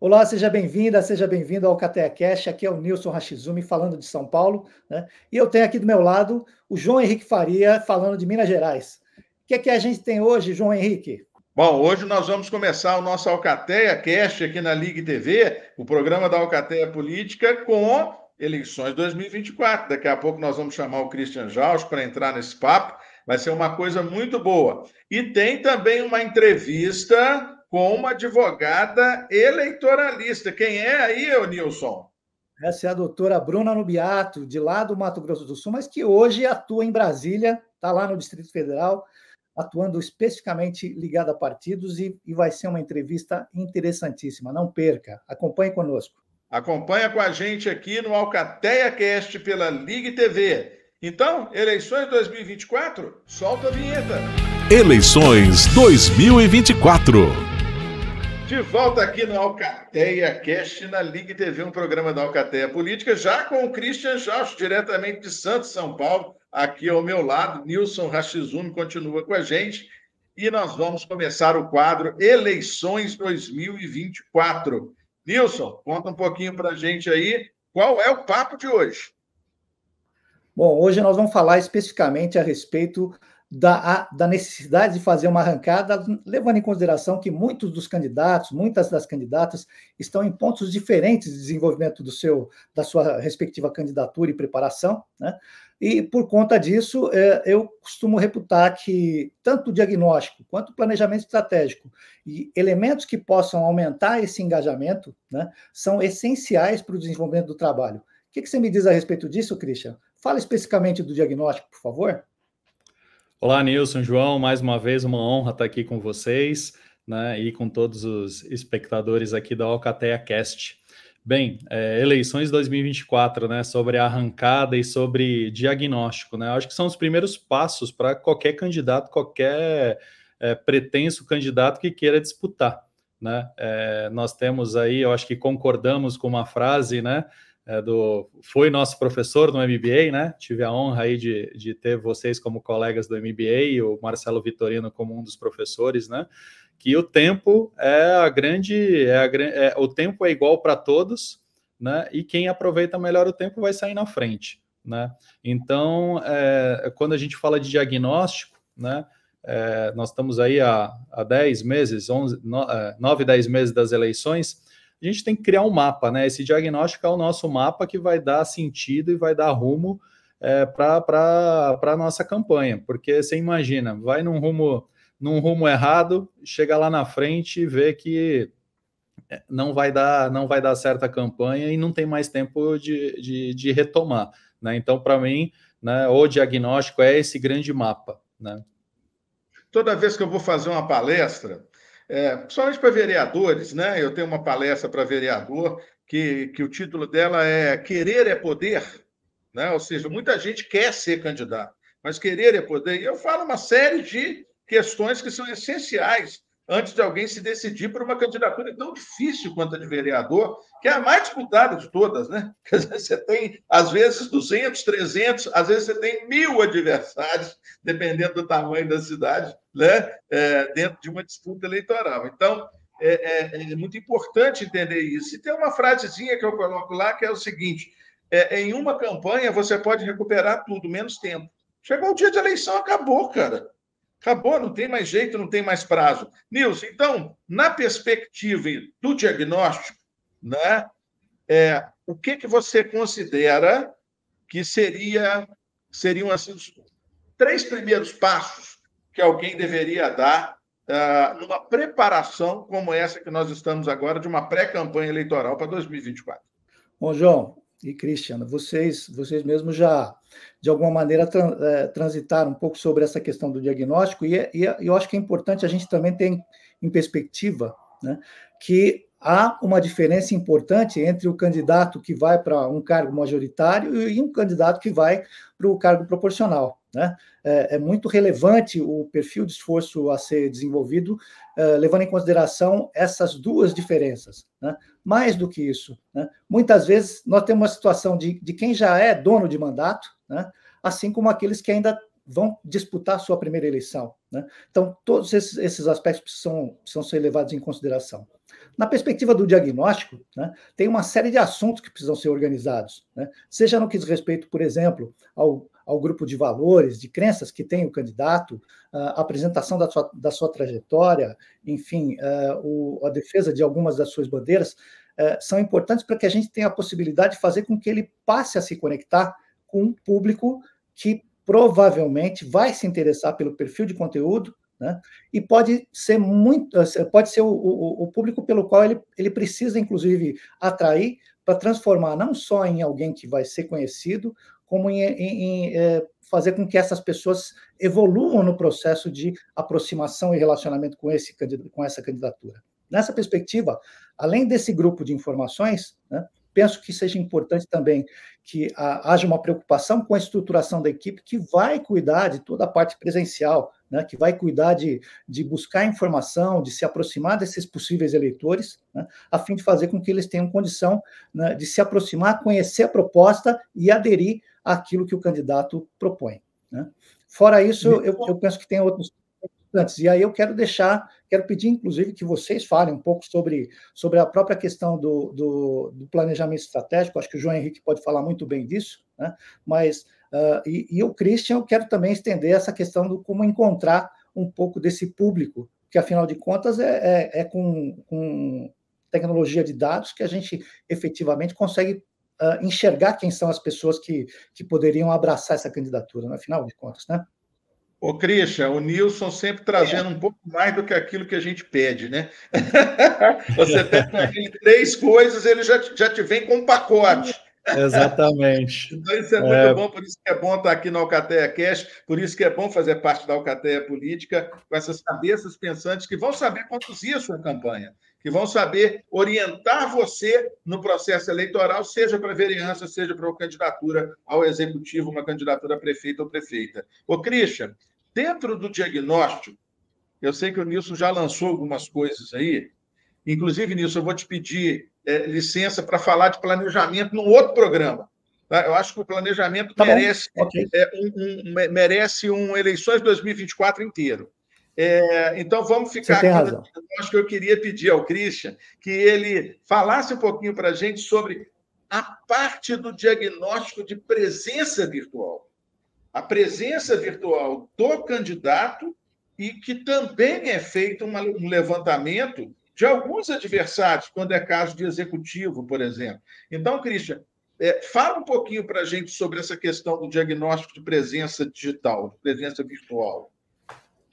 Olá, seja bem-vinda, seja bem-vindo ao Alcateia Cast. Aqui é o Nilson Rachizumi falando de São Paulo, né? E eu tenho aqui do meu lado o João Henrique Faria falando de Minas Gerais. O que é que a gente tem hoje, João Henrique? Bom, hoje nós vamos começar o nosso Alcateia Cast aqui na Ligue TV, o programa da Alcateia Política com eleições 2024. Daqui a pouco nós vamos chamar o Christian Jaus para entrar nesse papo. Vai ser uma coisa muito boa. E tem também uma entrevista com uma advogada eleitoralista. Quem é aí, ô Nilson? Essa é a doutora Bruna Nubiato, de lá do Mato Grosso do Sul, mas que hoje atua em Brasília, está lá no Distrito Federal, atuando especificamente ligada a partidos, e vai ser uma entrevista interessantíssima. Não perca, acompanhe conosco. Acompanha com a gente aqui no Alcateia Cast pela Ligue TV. Então, eleições 2024, solta a vinheta. Eleições 2024. De volta aqui no Alcateia Cast na Ligue TV, um programa da Alcateia Política, já com o Christian Jaus, diretamente de Santos, São Paulo, aqui ao meu lado. Nilson Rachizumi continua com a gente e nós vamos começar o quadro Eleições 2024. Nilson, conta um pouquinho para a gente aí qual é o papo de hoje. Bom, hoje nós vamos falar especificamente a respeito da necessidade de fazer uma arrancada, levando em consideração que muitos dos candidatos, muitas das candidatas, estão em pontos diferentes de desenvolvimento da sua respectiva candidatura e preparação, né? E, por conta disso, eu costumo reputar que tanto o diagnóstico quanto o planejamento estratégico e elementos que possam aumentar esse engajamento, né, são essenciais para o desenvolvimento do trabalho. O que você me diz a respeito disso, Christian? Fala especificamente do diagnóstico, por favor. Olá, Nilson, João, mais uma vez uma honra estar aqui com vocês, né, e com todos os espectadores aqui da Alcateia Cast. Bem, eleições 2024, né, sobre a arrancada e sobre diagnóstico, né, acho que são os primeiros passos para qualquer candidato, qualquer pretenso candidato que queira disputar, né. Nós temos aí, eu acho que concordamos com uma frase, né, foi nosso professor no MBA, né? Tive a honra aí de ter vocês como colegas do MBA e o Marcelo Vitorino como um dos professores, né? Que o tempo o tempo é igual para todos, né? E quem aproveita melhor o tempo vai sair na frente, né? Então, quando a gente fala de diagnóstico, né? Nós estamos aí há 10 meses, 9, 10 meses das eleições. A gente tem que criar um mapa, né? Esse diagnóstico é o nosso mapa que vai dar sentido e vai dar rumo para a nossa campanha, porque você imagina, vai num rumo errado, chega lá na frente e vê que não vai dar certa a campanha e não tem mais tempo de retomar, né? Então, para mim, né, o diagnóstico é esse grande mapa, né? Toda vez que eu vou fazer uma palestra, principalmente para vereadores, né? Eu tenho uma palestra para vereador que o título dela é Querer é Poder, né? Ou seja, muita gente quer ser candidato, mas querer é poder. E eu falo uma série de questões que são essenciais antes de alguém se decidir por uma candidatura tão difícil quanto a de vereador, que é a mais disputada de todas, né? Quer dizer, você tem, às vezes, 200, 300, às vezes você tem 1.000 adversários, dependendo do tamanho da cidade, né? Dentro de uma disputa eleitoral. Então, é muito importante entender isso. E tem uma frasezinha que eu coloco lá, que é o seguinte: em uma campanha você pode recuperar tudo, menos tempo. Chegou o dia de eleição, acabou, cara. Acabou, não tem mais jeito, não tem mais prazo. Nilson, então, na perspectiva do diagnóstico, né, o que você considera que seriam assim, os 3 primeiros passos que alguém deveria dar numa preparação como essa que nós estamos agora, de uma pré-campanha eleitoral para 2024? Bom, João e Cristiano, vocês mesmos já, de alguma maneira, transitaram um pouco sobre essa questão do diagnóstico, e eu acho que é importante a gente também ter em perspectiva, né, que há uma diferença importante entre o candidato que vai para um cargo majoritário e um candidato que vai para o cargo proporcional, né? É muito relevante o perfil de esforço a ser desenvolvido, levando em consideração essas duas diferenças, né? Mais do que isso, né? Muitas vezes nós temos uma situação de quem já é dono de mandato, né? Assim como aqueles que ainda vão disputar a sua primeira eleição, né? Então, todos esses aspectos precisam ser levados em consideração. Na perspectiva do diagnóstico, né, tem uma série de assuntos que precisam ser organizados, né, seja no que diz respeito, por exemplo, ao grupo de valores, de crenças que tem o candidato, a apresentação da sua trajetória, enfim, a defesa de algumas das suas bandeiras, são importantes para que a gente tenha a possibilidade de fazer com que ele passe a se conectar com um público que provavelmente vai se interessar pelo perfil de conteúdo, né? E pode ser o público pelo qual ele precisa, inclusive, atrair para transformar não só em alguém que vai ser conhecido, como em fazer com que essas pessoas evoluam no processo de aproximação e relacionamento com essa candidatura. Nessa perspectiva, além desse grupo de informações, né, penso que seja importante também que haja uma preocupação com a estruturação da equipe que vai cuidar de toda a parte presencial, né, que vai cuidar de buscar informação, de se aproximar desses possíveis eleitores, né, a fim de fazer com que eles tenham condição, né, de se aproximar, conhecer a proposta e aderir àquilo que o candidato propõe, né. Fora isso, eu penso que tem outros importantes. E aí eu quero pedir, inclusive, que vocês falem um pouco sobre a própria questão do planejamento estratégico. Acho que o João Henrique pode falar muito bem disso, né? Mas, e o Christian, eu quero também estender essa questão do como encontrar um pouco desse público, que, afinal de contas, é com tecnologia de dados que a gente efetivamente consegue enxergar quem são as pessoas que poderiam abraçar essa candidatura, no afinal de contas, né? Ô, Christian, o Nilson sempre trazendo um pouco mais do que aquilo que a gente pede, né? Você pede para ele 3 coisas, ele já te vem com um pacote. Exatamente. Então, isso é muito bom, por isso que é bom estar aqui no Alcateia Cash, por isso que é bom fazer parte da Alcateia Política, com essas cabeças pensantes que vão saber conduzir a sua campanha, que vão saber orientar você no processo eleitoral, seja para vereança, seja para uma candidatura ao executivo, uma candidatura a prefeito ou prefeita. Ô, Christian, dentro do diagnóstico, eu sei que o Nilson já lançou algumas coisas aí, inclusive, Nilson, eu vou te pedir licença para falar de planejamento num outro programa. Tá? Eu acho que o planejamento merece um eleições 2024 inteiro. Então, vamos ficar aqui. Acho que eu queria pedir ao Christian que ele falasse um pouquinho para a gente sobre a parte do diagnóstico de presença virtual. A presença virtual do candidato e que também é feito um levantamento de alguns adversários, quando é caso de executivo, por exemplo. Então, Christian, fala um pouquinho para a gente sobre essa questão do diagnóstico de presença digital, de presença virtual.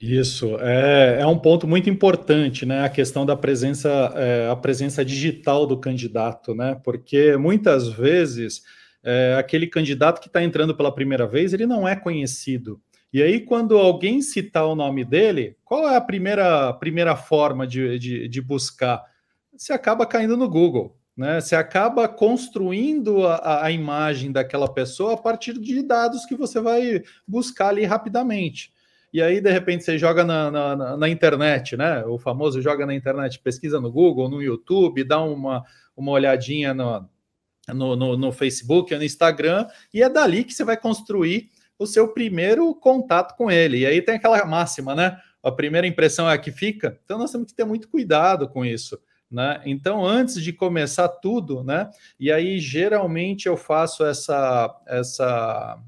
Isso, é um ponto muito importante, né? A questão da presença, a presença digital do candidato, né? Porque muitas vezes aquele candidato que está entrando pela primeira vez, ele não é conhecido. E aí, quando alguém citar o nome dele, qual é a primeira forma de buscar? Você acaba caindo no Google, né? Você acaba construindo a imagem daquela pessoa a partir de dados que você vai buscar ali rapidamente. E aí, de repente, você joga na internet, né? O famoso joga na internet, pesquisa no Google, no YouTube, dá uma olhadinha no Facebook, no Instagram, e é dali que você vai construir o seu primeiro contato com ele. E aí tem aquela máxima, né? A primeira impressão é a que fica. Então, nós temos que ter muito cuidado com isso, né? Então, antes de começar tudo, né? E aí, geralmente, eu faço essa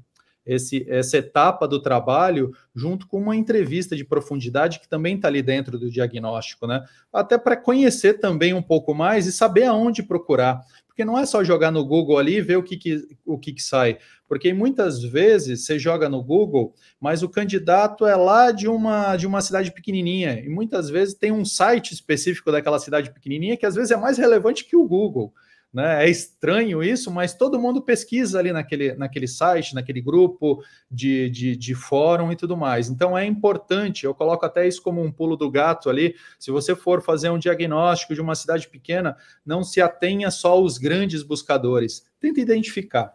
etapa do trabalho junto com uma entrevista de profundidade que também está ali dentro do diagnóstico, né? Até para conhecer também um pouco mais e saber aonde procurar. Porque não é só jogar no Google ali e ver o que sai. Porque muitas vezes você joga no Google, mas o candidato é lá de uma cidade pequenininha. E muitas vezes tem um site específico daquela cidade pequenininha que às vezes é mais relevante que o Google. Né? É estranho isso, mas todo mundo pesquisa ali naquele site, naquele grupo de fórum e tudo mais. Então é importante, eu coloco até isso como um pulo do gato ali, se você for fazer um diagnóstico de uma cidade pequena, não se atenha só aos grandes buscadores, tenta identificar.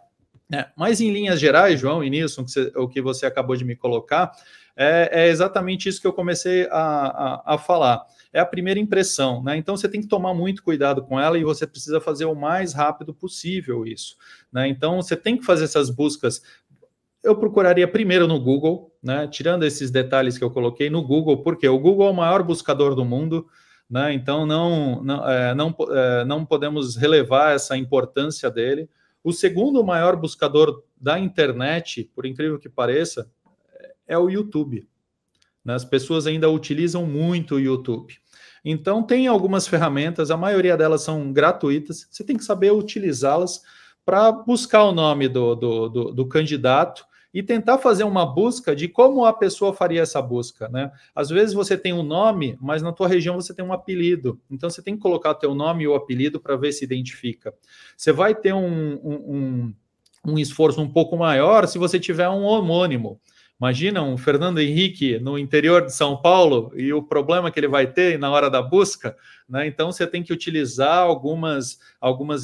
Mas em linhas gerais, João e Nilson, o que você acabou de me colocar, é exatamente isso que eu comecei a falar. É a primeira impressão, né? Então você tem que tomar muito cuidado com ela e você precisa fazer o mais rápido possível isso, né? Então você tem que fazer essas buscas. Eu procuraria primeiro no Google, né? Tirando esses detalhes que eu coloquei no Google, porque o Google é o maior buscador do mundo, né? Então não podemos relevar essa importância dele. O segundo maior buscador da internet, por incrível que pareça, é o YouTube. As pessoas ainda utilizam muito o YouTube. Então, tem algumas ferramentas, a maioria delas são gratuitas, você tem que saber utilizá-las para buscar o nome do candidato e tentar fazer uma busca de como a pessoa faria essa busca, né? Às vezes você tem um nome, mas na tua região você tem um apelido. Então, você tem que colocar o teu nome e o apelido para ver se identifica. Você vai ter um esforço um pouco maior se você tiver um homônimo. Imagina um Fernando Henrique no interior de São Paulo e o problema que ele vai ter na hora da busca, né? Então, você tem que utilizar algumas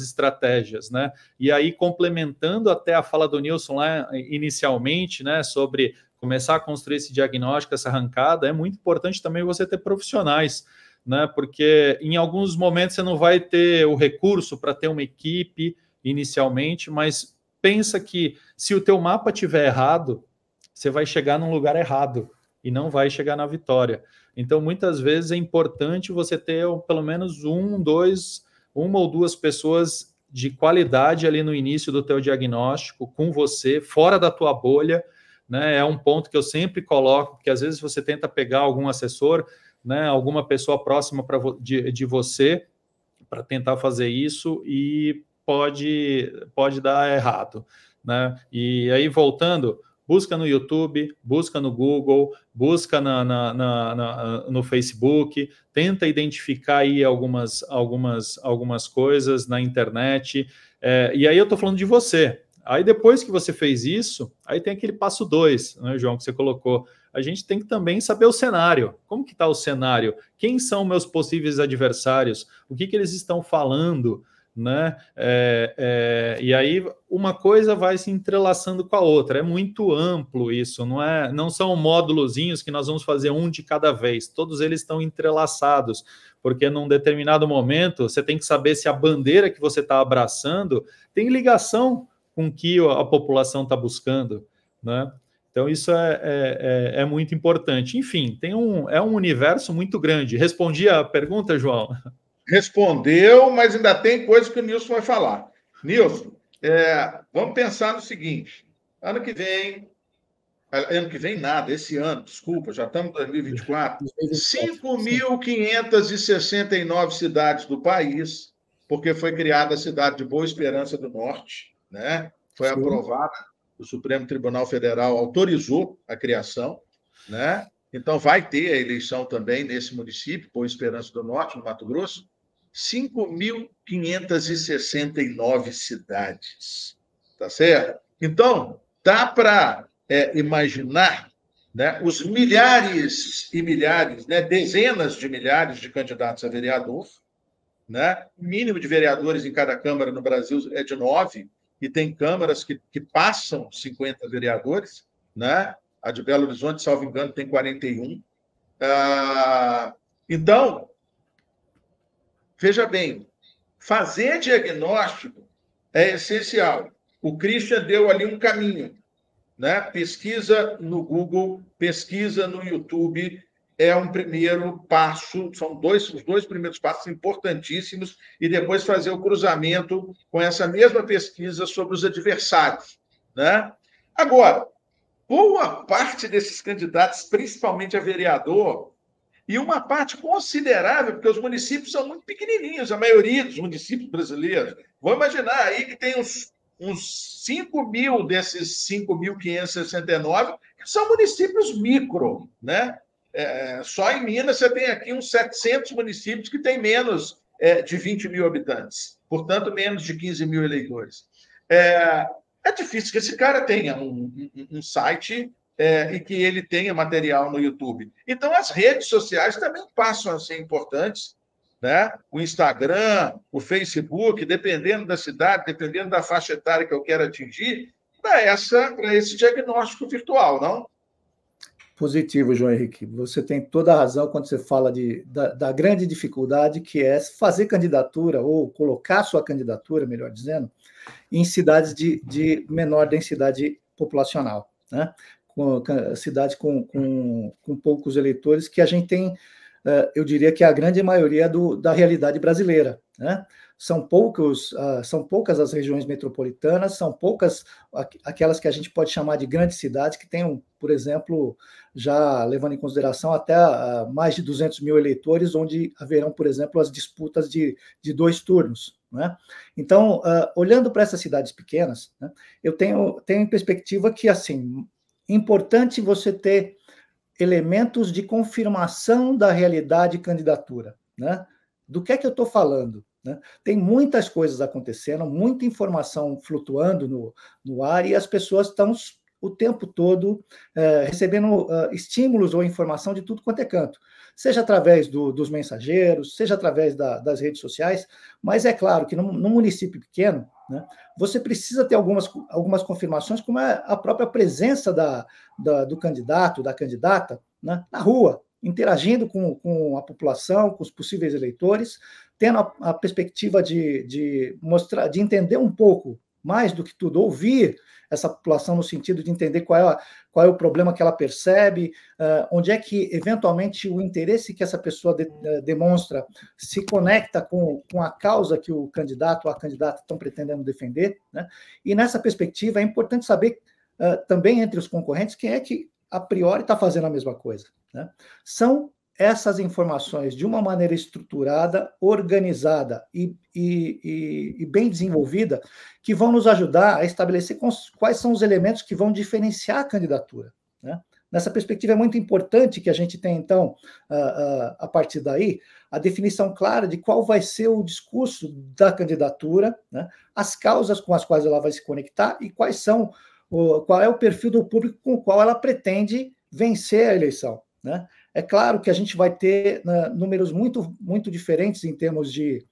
estratégias, né? E aí, complementando até a fala do Nilson lá inicialmente, né, sobre começar a construir esse diagnóstico, essa arrancada, é muito importante também você ter profissionais, né? Porque em alguns momentos você não vai ter o recurso para ter uma equipe inicialmente, mas pensa que se o teu mapa estiver errado, você vai chegar num lugar errado e não vai chegar na vitória. Então, muitas vezes é importante você ter pelo menos uma ou duas pessoas de qualidade ali no início do teu diagnóstico, com você, fora da tua bolha, né? É um ponto que eu sempre coloco, porque às vezes você tenta pegar algum assessor, né, alguma pessoa próxima de você para tentar fazer isso e pode dar errado, né? E aí, voltando, busca no YouTube, busca no Google, busca no Facebook, tenta identificar aí algumas coisas na internet. E aí eu estou falando de você. Aí depois que você fez isso, aí tem aquele passo 2, né, João, que você colocou. A gente tem que também saber o cenário. Como que está o cenário? Quem são meus possíveis adversários? O que eles estão falando? Né? E aí uma coisa vai se entrelaçando com a outra. É muito amplo isso, não são módulozinhos que nós vamos fazer um de cada vez, todos eles estão entrelaçados, porque num determinado momento você tem que saber se a bandeira que você está abraçando tem ligação com o que a população está buscando, né? Então isso é muito importante. Enfim, é um universo muito grande. Respondi a pergunta, João? Respondeu, mas ainda tem coisa que o Nilson vai falar. Nilson, vamos pensar no seguinte: ano que vem nada, esse ano, desculpa, já estamos em 2024, 5.569 cidades do país, porque foi criada a cidade de Boa Esperança do Norte, né? Foi aprovada, o Supremo Tribunal Federal autorizou a criação, né? Então vai ter a eleição também nesse município, Boa Esperança do Norte, no Mato Grosso. 5.569 cidades, tá certo? Então, dá para imaginar, né, os milhares e milhares, né, dezenas de milhares de candidatos a vereador, né? O mínimo de vereadores em cada Câmara no Brasil é de 9, e tem câmaras que passam 50 vereadores, né? A de Belo Horizonte, salvo engano, tem 41. Então, veja bem, fazer diagnóstico é essencial. O Christian deu ali um caminho, né? Pesquisa no Google, pesquisa no YouTube é um primeiro passo, são os dois primeiros passos importantíssimos, e depois fazer o cruzamento com essa mesma pesquisa sobre os adversários, né? Agora, boa parte desses candidatos, principalmente a vereador, e uma parte considerável, porque os municípios são muito pequenininhos, a maioria dos municípios brasileiros. Vou imaginar aí que tem uns 5 mil desses 5.569 que são municípios micro, né? Só em Minas você tem aqui uns 700 municípios que têm menos de 20 mil habitantes, portanto, menos de 15 mil eleitores. É difícil que esse cara tenha um site e que ele tenha material no YouTube. Então, as redes sociais também passam a ser importantes, né? O Instagram, o Facebook, dependendo da cidade, dependendo da faixa etária que eu quero atingir, para esse diagnóstico virtual, não? Positivo, João Henrique. Você tem toda a razão quando você fala da grande dificuldade que é fazer candidatura, ou colocar sua candidatura, melhor dizendo, em cidades de menor densidade populacional, né? Cidade com poucos eleitores, que a gente tem eu diria que é a grande maioria da realidade brasileira, né? São poucas as regiões metropolitanas, são poucas aquelas que a gente pode chamar de grandes cidades, que tenham, por exemplo, já levando em consideração até mais de 200 mil eleitores, onde haverão, por exemplo, as disputas de 2 turnos, né? Então, olhando para essas cidades pequenas, né, eu tenho em perspectiva que, assim, importante você ter elementos de confirmação da realidade de candidatura, né? Do que é que eu estou falando? Né? Tem muitas coisas acontecendo, muita informação flutuando no ar, e as pessoas estão o tempo todo recebendo estímulos ou informação de tudo quanto é canto, seja através dos mensageiros, seja através das redes sociais, mas é claro que num município pequeno, né, você precisa ter algumas confirmações, como é a própria presença do candidato, da candidata, né, na rua, interagindo com a população, com os possíveis eleitores, tendo a perspectiva de mostrar, de entender um pouco mais do que tudo, ouvir essa população no sentido de entender qual é o problema que ela percebe, onde é que, eventualmente, o interesse que essa pessoa demonstra se conecta com a causa que o candidato ou a candidata estão pretendendo defender, né? E nessa perspectiva é importante saber também entre os concorrentes quem é que a priori está fazendo a mesma coisa, né? São essas informações de uma maneira estruturada, organizada e bem desenvolvida, que vão nos ajudar a estabelecer quais são os elementos que vão diferenciar a candidatura, né? Nessa perspectiva, é muito importante que a gente tenha, então, a partir daí, a definição clara de qual vai ser o discurso da candidatura, né? As causas com as quais ela vai se conectar e qual é o perfil do público com o qual ela pretende vencer a eleição, né? É claro que a gente vai ter números muito, muito diferentes em termos de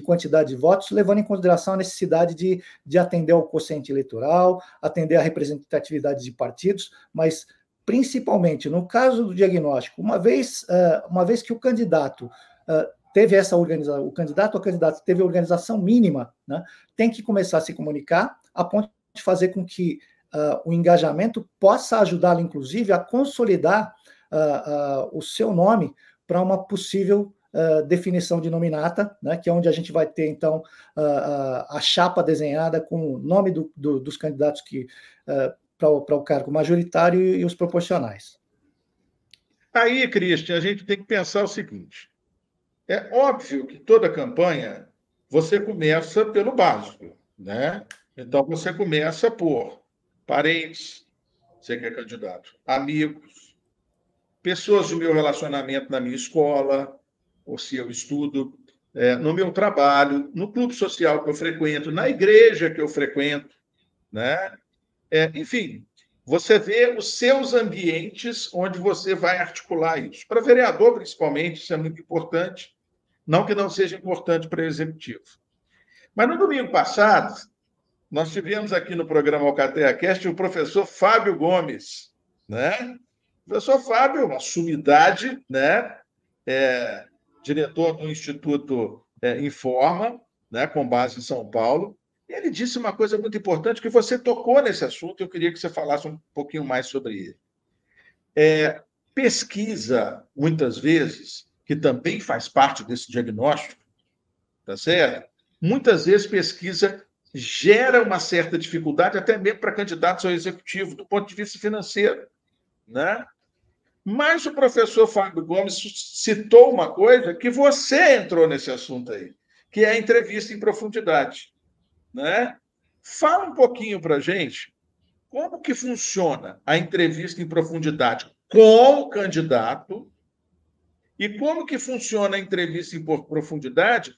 quantidade de votos, levando em consideração a necessidade de atender ao quociente eleitoral, atender à representatividade de partidos, mas, principalmente, no caso do diagnóstico, uma vez que o candidato teve essa organização, o candidato ou a candidata teve a organização mínima, né, tem que começar a se comunicar a ponto de fazer com que o engajamento possa ajudá-lo, inclusive, a consolidar o seu nome para uma possível definição de nominata, né, que é onde a gente vai ter, então, a chapa desenhada com o nome dos candidatos para o cargo majoritário e os proporcionais. Aí, Christian, a gente tem que pensar o seguinte: é óbvio que toda campanha você começa pelo básico, né? Então, você começa por parentes, você que é candidato, amigos, pessoas do meu relacionamento na minha escola, ou se eu estudo, no meu trabalho, no clube social que eu frequento, na igreja que eu frequento, né? Enfim, você vê os seus ambientes onde você vai articular isso. Para vereador, principalmente, isso é muito importante, não que não seja importante para o executivo. Mas no domingo passado, nós tivemos aqui no programa AlcateiaCast o professor Fábio Gomes, né? O professor Fábio, uma sumidade, né? Diretor do Instituto Informa, né? Com base em São Paulo. E ele disse uma coisa muito importante, que você tocou nesse assunto, eu queria que você falasse um pouquinho mais sobre ele. Pesquisa, muitas vezes, que também faz parte desse diagnóstico, tá certo? Muitas vezes pesquisa gera uma certa dificuldade, até mesmo para candidatos ao executivo, do ponto de vista financeiro, né? Mas o professor Fábio Gomes citou uma coisa que você entrou nesse assunto aí, que é a entrevista em profundidade, né? Fala um pouquinho para a gente como que funciona a entrevista em profundidade com o candidato e como que funciona a entrevista em profundidade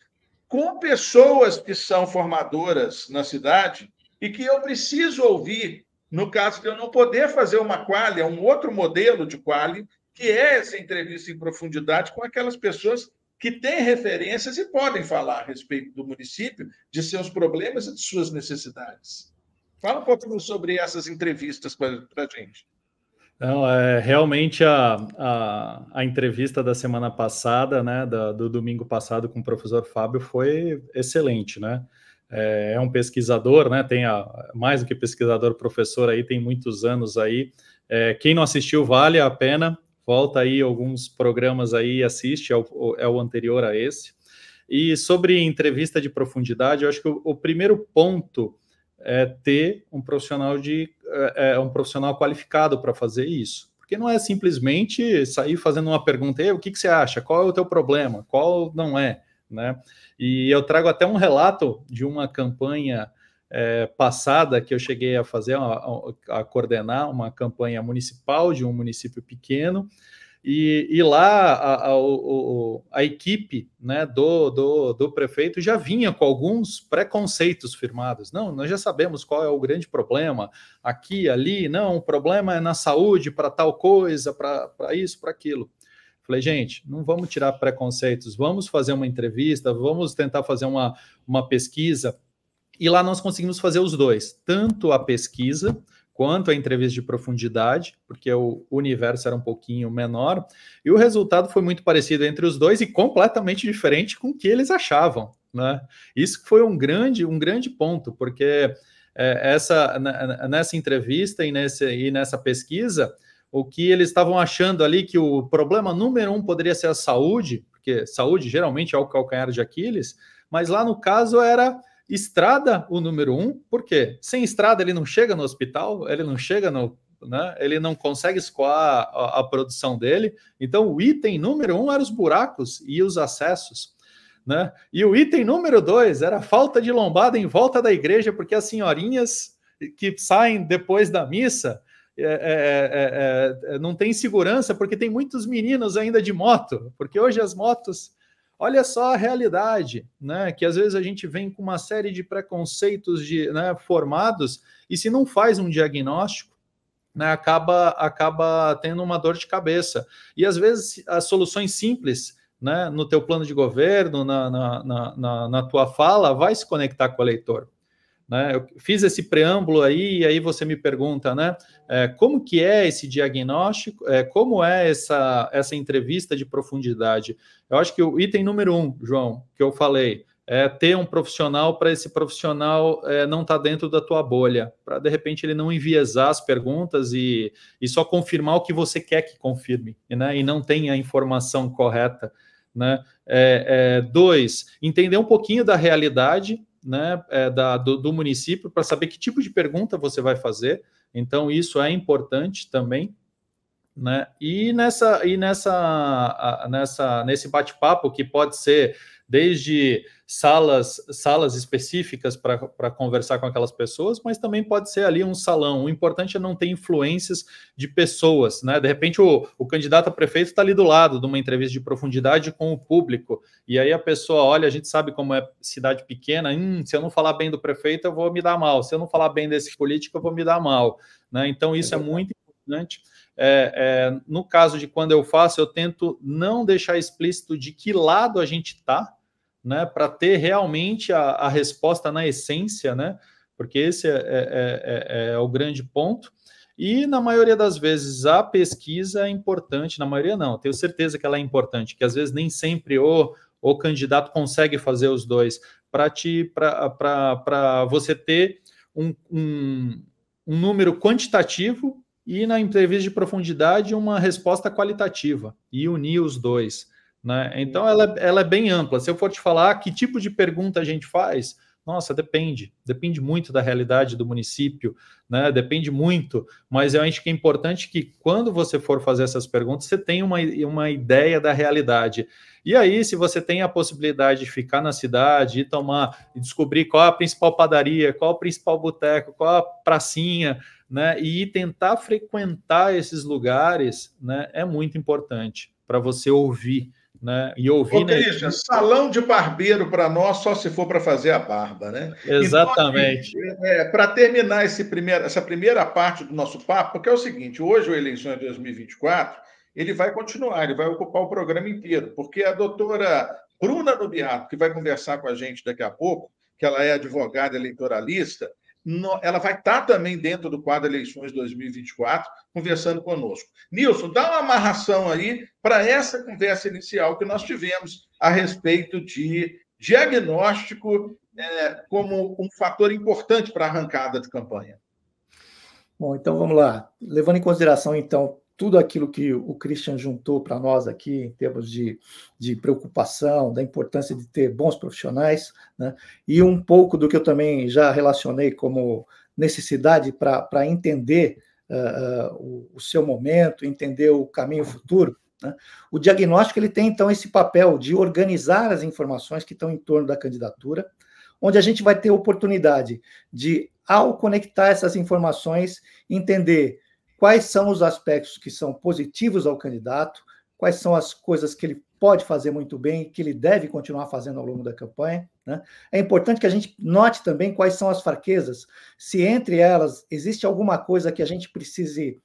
com pessoas que são formadoras na cidade e que eu preciso ouvir no caso de eu não poder fazer uma quali, um outro modelo de quali, que é essa entrevista em profundidade com aquelas pessoas que têm referências e podem falar a respeito do município, de seus problemas e de suas necessidades. Fala um pouquinho sobre essas entrevistas para a gente. Não, realmente a entrevista da semana passada, né, do domingo passado com o professor Fábio foi excelente, né? É um pesquisador, né? Tem mais do que pesquisador, professor aí, tem muitos anos aí. Quem não assistiu, vale a pena. volta aí alguns programas aí, assiste, é o anterior a esse. E sobre entrevista de profundidade, eu acho que o primeiro ponto é ter um profissional qualificado para fazer isso. Porque não é simplesmente sair fazendo uma pergunta, o que você acha? Qual é o teu problema? Qual não é? Né? E eu trago até um relato de uma campanha passada que eu cheguei a fazer, a coordenar uma campanha municipal de um município pequeno, e lá a equipe, né, do prefeito já vinha com alguns preconceitos firmados. Não, nós já sabemos qual é o grande problema, aqui, ali, não, o problema é na saúde, para tal coisa, para isso, para aquilo. Falei, gente, não vamos tirar preconceitos, vamos fazer uma entrevista, vamos tentar fazer uma pesquisa. E lá nós conseguimos fazer os dois, tanto a pesquisa quanto a entrevista de profundidade, porque o universo era um pouquinho menor, e o resultado foi muito parecido entre os dois e completamente diferente com o que eles achavam, né? Isso foi um grande ponto, porque nessa entrevista e nessa pesquisa, o que eles estavam achando ali que o problema número 1 poderia ser a saúde, porque saúde geralmente é o calcanhar de Aquiles, mas lá no caso era estrada o número 1, por quê? Sem estrada ele não chega no hospital, ele não chega né, ele não consegue escoar a produção dele, então o item número 1 era os buracos e os acessos, né? E o item número 2 era a falta de lombada em volta da igreja, porque as senhorinhas que saem depois da missa não tem segurança, porque tem muitos meninos ainda de moto, porque hoje as motos... Olha só a realidade, né? Que às vezes a gente vem com uma série de preconceitos formados, e se não faz um diagnóstico, né, acaba tendo uma dor de cabeça. E às vezes as soluções simples, né, no teu plano de governo, na tua fala, vai se conectar com o eleitor. Né? Eu fiz esse preâmbulo aí, e aí você me pergunta, né, como que é esse diagnóstico, como é essa entrevista de profundidade? Eu acho que o item número 1, João, que eu falei, é ter um profissional para esse profissional não estar dentro da tua bolha, para de repente ele não enviesar as perguntas e só confirmar o que você quer que confirme, né, e não tem a informação correta. Né? 2, entender um pouquinho da realidade, né, do município, para saber que tipo de pergunta você vai fazer. Então, isso é importante também. Né? E nesse bate-papo, que pode ser desde salas específicas para conversar com aquelas pessoas, mas também pode ser ali um salão. O importante é não ter influências de pessoas, né? De repente o candidato a prefeito está ali do lado de uma entrevista de profundidade com o público, e aí a pessoa olha, a gente sabe como é cidade pequena, se eu não falar bem do prefeito, eu vou me dar mal, se eu não falar bem desse político, eu vou me dar mal, né? Então isso é muito importante. No caso de quando eu faço, eu tento não deixar explícito de que lado a gente está, né, para ter realmente a resposta na essência, né, porque esse é o grande ponto. E na maioria das vezes a pesquisa é importante, na maioria não, tenho certeza que ela é importante, que às vezes nem sempre o candidato consegue fazer os dois, para você ter um número quantitativo e na entrevista de profundidade uma resposta qualitativa e unir os dois, né? Então ela é bem ampla. Se eu for te falar que tipo de pergunta a gente faz, nossa, depende muito da realidade do município, né? Depende muito, mas eu acho que é importante que quando você for fazer essas perguntas, você tenha uma ideia da realidade. E aí, se você tem a possibilidade de ficar na cidade e descobrir qual é a principal padaria, qual é o principal boteco, qual é a pracinha, né, e tentar frequentar esses lugares, né, é muito importante para você ouvir, né, e ouvir... Ô, Christian, salão de barbeiro para nós só se for para fazer a barba, né? Exatamente. Então, para terminar essa primeira parte do nosso papo, porque é o seguinte, hoje o Eleições 2024, ele vai continuar, ele vai ocupar o programa inteiro, porque a doutora Bruna Nubiato, que vai conversar com a gente daqui a pouco, que ela é advogada eleitoralista, ela vai estar também dentro do quadro Eleições 2024, conversando conosco. Nilson, dá uma amarração aí para essa conversa inicial que nós tivemos a respeito de diagnóstico como um fator importante para a arrancada de campanha. Bom, então vamos lá. Levando em consideração, então, tudo aquilo que o Christian juntou para nós aqui, em termos de preocupação, da importância de ter bons profissionais, né? E um pouco do que eu também já relacionei como necessidade para entender o seu momento, entender o caminho futuro, né? O diagnóstico ele tem, então, esse papel de organizar as informações que estão em torno da candidatura, onde a gente vai ter oportunidade de, ao conectar essas informações, entender quais são os aspectos que são positivos ao candidato, quais são as coisas que ele pode fazer muito bem e que ele deve continuar fazendo ao longo da campanha, né? É importante que a gente note também quais são as fraquezas, se entre elas existe alguma coisa que a gente precise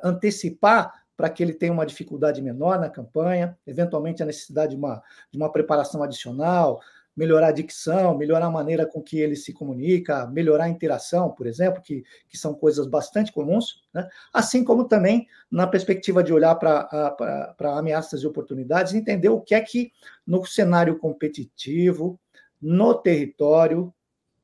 antecipar para que ele tenha uma dificuldade menor na campanha, eventualmente a necessidade de uma preparação adicional, melhorar a dicção, melhorar a maneira com que ele se comunica, melhorar a interação, por exemplo, que são coisas bastante comuns, né? Assim como também na perspectiva de olhar para ameaças e oportunidades, entender o que é que no cenário competitivo, no território,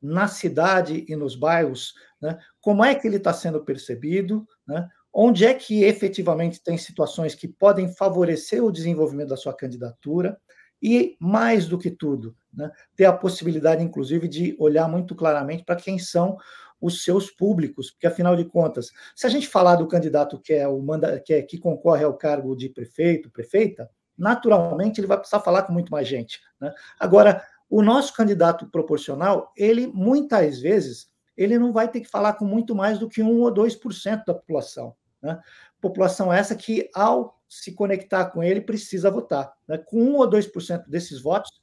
na cidade e nos bairros, né, como é que ele está sendo percebido, né? Onde é que efetivamente tem situações que podem favorecer o desenvolvimento da sua candidatura e, mais do que tudo, né, ter a possibilidade, inclusive, de olhar muito claramente para quem são os seus públicos, porque, afinal de contas, se a gente falar do candidato que concorre ao cargo de prefeito, prefeita, naturalmente ele vai precisar falar com muito mais gente, né? Agora, o nosso candidato proporcional, ele, muitas vezes, ele não vai ter que falar com muito mais do que 1 ou 2% da população, né? População essa que, ao se conectar com ele, precisa votar, né? Com 1 ou 2% desses votos,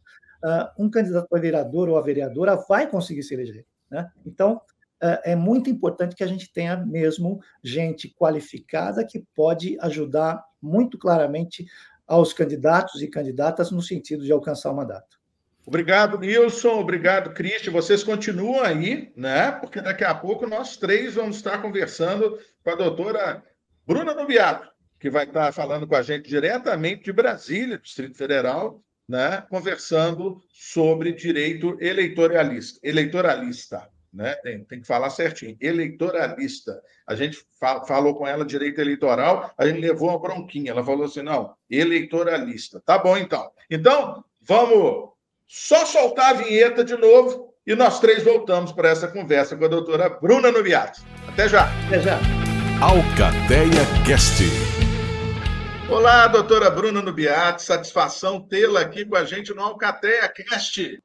um candidato a vereador ou a vereadora vai conseguir se eleger, né? Então, é muito importante que a gente tenha mesmo gente qualificada que pode ajudar muito claramente aos candidatos e candidatas no sentido de alcançar o mandato. Obrigado, Nilson. Obrigado, Cristian. Vocês continuam aí, né? Porque daqui a pouco nós três vamos estar conversando com a doutora Bruna Nubiato, que vai estar falando com a gente diretamente de Brasília, Distrito Federal, né? Conversando sobre direito eleitoralista, né? Tem que falar certinho, eleitoralista. A gente falou com ela direito eleitoral, a gente levou uma bronquinha. Ela falou assim, não, eleitoralista. Tá bom, então. Então, vamos só soltar a vinheta de novo e nós três voltamos para essa conversa com a doutora Bruna Nubiato. Até já. Até já. Alcateia Cast. Olá, doutora Bruna Nubiato. Satisfação tê-la aqui com a gente no Alcateia Cast.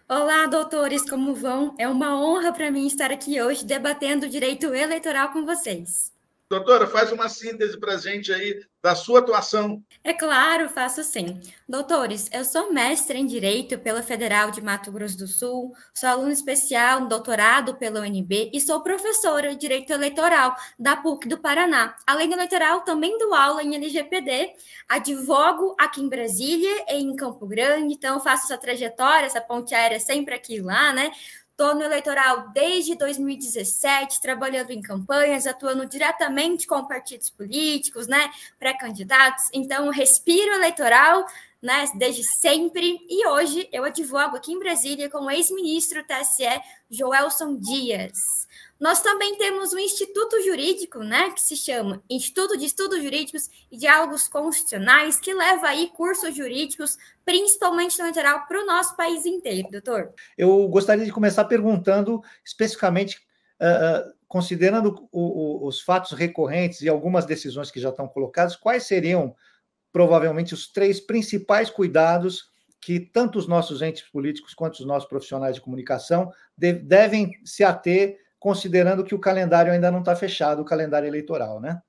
Olá, doutores, como vão? É uma honra para mim estar aqui hoje debatendo o direito eleitoral com vocês. Doutora, faz uma síntese para a gente aí da sua atuação. É claro, faço sim. Doutores, eu sou mestre em Direito pela Federal de Mato Grosso do Sul, sou aluna especial no doutorado pela UNB e sou professora de Direito Eleitoral da PUC do Paraná. Além do eleitoral, também dou aula em LGPD, advogo aqui em Brasília e em Campo Grande, então faço essa trajetória, essa ponte aérea sempre aqui e lá, né? Estou no eleitoral desde 2017, trabalhando em campanhas, atuando diretamente com partidos políticos, né, pré-candidatos. Então, respiro eleitoral, né, desde sempre. E hoje eu advogo aqui em Brasília com o ex-ministro do TSE, Joelson Dias. Nós também temos um instituto jurídico, né, que se chama Instituto de Estudos Jurídicos e Diálogos Constitucionais, que leva aí cursos jurídicos, principalmente no eleitoral, para o nosso país inteiro, doutor. Eu gostaria de começar perguntando especificamente, considerando os fatos recorrentes e algumas decisões que já estão colocadas, quais seriam provavelmente os 3 principais cuidados que tanto os nossos entes políticos quanto os nossos profissionais de comunicação devem se ater, considerando que o calendário ainda não está fechado, o calendário eleitoral, né?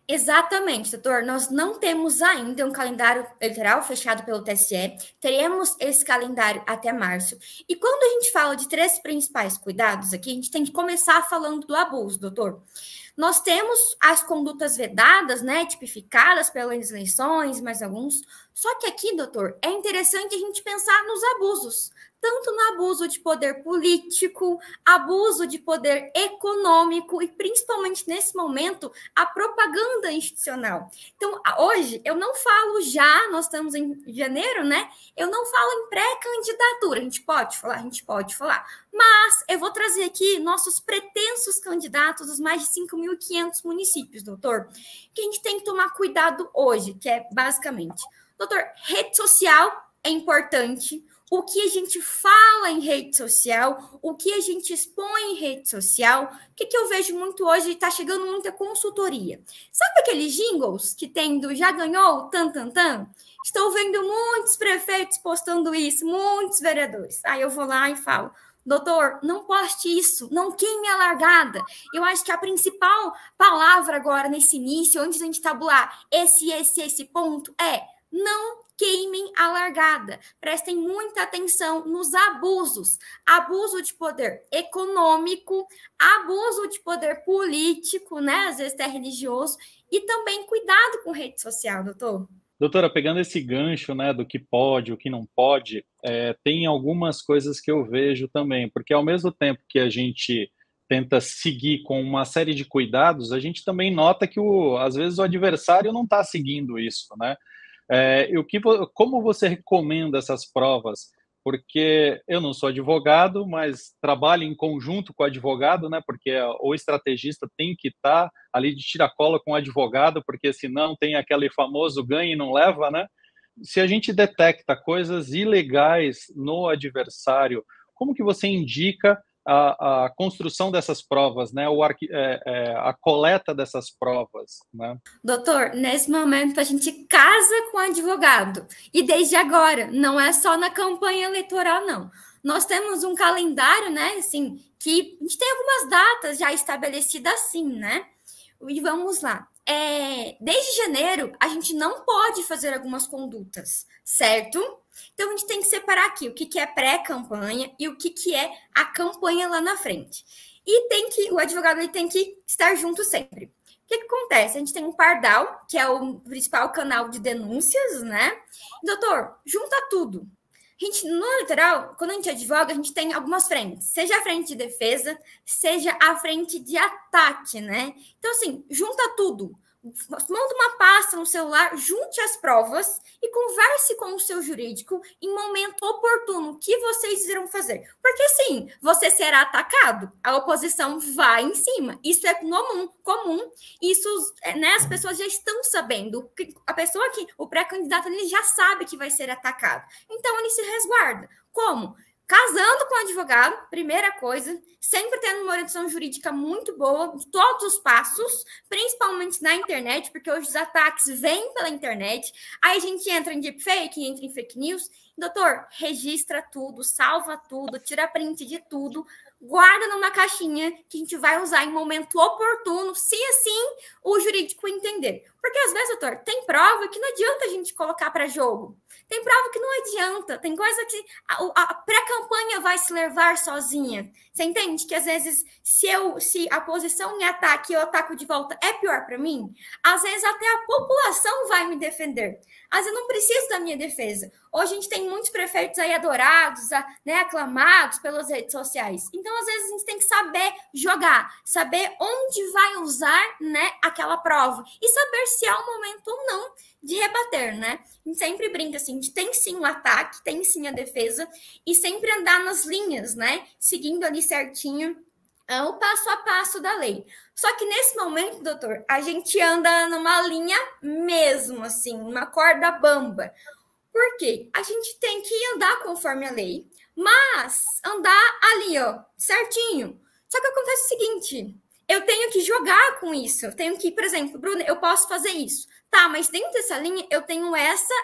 Exatamente, doutor. Nós não temos ainda um calendário eleitoral fechado pelo TSE. Teremos esse calendário até março. E quando a gente fala de 3 principais cuidados aqui, a gente tem que começar falando do abuso, doutor. Nós temos as condutas vedadas, né, tipificadas pelas eleições, mais alguns. Só que aqui, doutor, é interessante a gente pensar nos abusos. Tanto no abuso de poder político, abuso de poder econômico e, principalmente nesse momento, a propaganda institucional. Então, hoje, eu não falo já, nós estamos em janeiro, né? Eu não falo em pré-candidatura. A gente pode falar? Mas eu vou trazer aqui nossos pretensos candidatos dos mais de 5.500 municípios, doutor, que a gente tem que tomar cuidado hoje, que é basicamente, doutor, rede social é importante, o que a gente fala em rede social, o que a gente expõe em rede social, o que eu vejo muito hoje, está chegando muita consultoria. Sabe aqueles jingles que tem do já ganhou, tan, tan, tan? Estou vendo muitos prefeitos postando isso, muitos vereadores. Aí eu vou lá e falo, doutor, não poste isso, não queime a largada. Eu acho que a principal palavra agora nesse início, antes da gente tabular esse ponto, é não queimem a largada. Prestem muita atenção nos abusos. Abuso de poder econômico, abuso de poder político, né? Às vezes até religioso, e também cuidado com rede social, doutor. Doutora, pegando esse gancho, né, do que pode, o que não pode, tem algumas coisas que eu vejo também, porque ao mesmo tempo que a gente tenta seguir com uma série de cuidados, a gente também nota que, às vezes, o adversário não está seguindo isso, né? Como você recomenda essas provas? Porque eu não sou advogado, mas trabalho em conjunto com o advogado, né? Porque o estrategista tem que estar ali de tira-cola com o advogado, porque senão tem aquele famoso ganha e não leva, né? Se a gente detecta coisas ilegais no adversário, como que você indica a construção dessas provas, né? A coleta dessas provas, né? Doutor, nesse momento a gente casa com o advogado. E desde agora, não é só na campanha eleitoral, não. Nós temos um calendário, né? Assim, que a gente tem algumas datas já estabelecidas assim, né? E vamos lá. Desde janeiro, a gente não pode fazer algumas condutas, certo? Então, a gente tem que separar aqui o que é pré-campanha e o que é a campanha lá na frente. E o advogado ele tem que estar junto sempre. O que acontece? A gente tem um Pardal, que é o principal canal de denúncias, né? Doutor, junta tudo. No literal, quando a gente advoga, a gente tem algumas frentes. Seja a frente de defesa, seja a frente de ataque, né? Então, assim, junta tudo. Monta uma pasta no celular, junte as provas e converse com o seu jurídico em momento oportuno. O que vocês irão fazer? Porque, sim, você será atacado, a oposição vai em cima. Isso é comum. Isso, né, as pessoas já estão sabendo. O pré-candidato, ele já sabe que vai ser atacado. Então, ele se resguarda. Como? Casando com o advogado, primeira coisa, sempre tendo uma orientação jurídica muito boa, de todos os passos, principalmente na internet, porque hoje os ataques vêm pela internet. Aí a gente entra em deepfake, entra em fake news. Doutor, registra tudo, salva tudo, tira print de tudo, guarda numa caixinha que a gente vai usar em momento oportuno, se assim o jurídico entender. Porque às vezes, doutor, tem prova que não adianta a gente colocar para jogo. Tem prova que não adianta. Tem coisa que a pré-campanha vai se levar sozinha. Você entende que às vezes, se a posição me ataca e eu ataco de volta, é pior para mim? Às vezes até a população vai me defender. Às vezes eu não preciso da minha defesa. Hoje a gente tem muitos prefeitos aí adorados, né, aclamados pelas redes sociais. Então, às vezes, a gente tem que saber jogar, saber onde vai usar, né, aquela prova e saber se há um momento ou não de rebater, né? A gente sempre brinca assim, a gente tem sim o ataque, tem sim a defesa e sempre andar nas linhas, né? Seguindo ali certinho o passo a passo da lei. Só que nesse momento, doutor, a gente anda numa linha mesmo, assim, uma corda bamba. Por quê? A gente tem que andar conforme a lei, mas andar ali, ó, certinho. Só que acontece o seguinte, eu tenho que jogar com isso. Eu tenho que, por exemplo, Bruna, eu posso fazer isso. Tá, mas dentro dessa linha eu tenho essa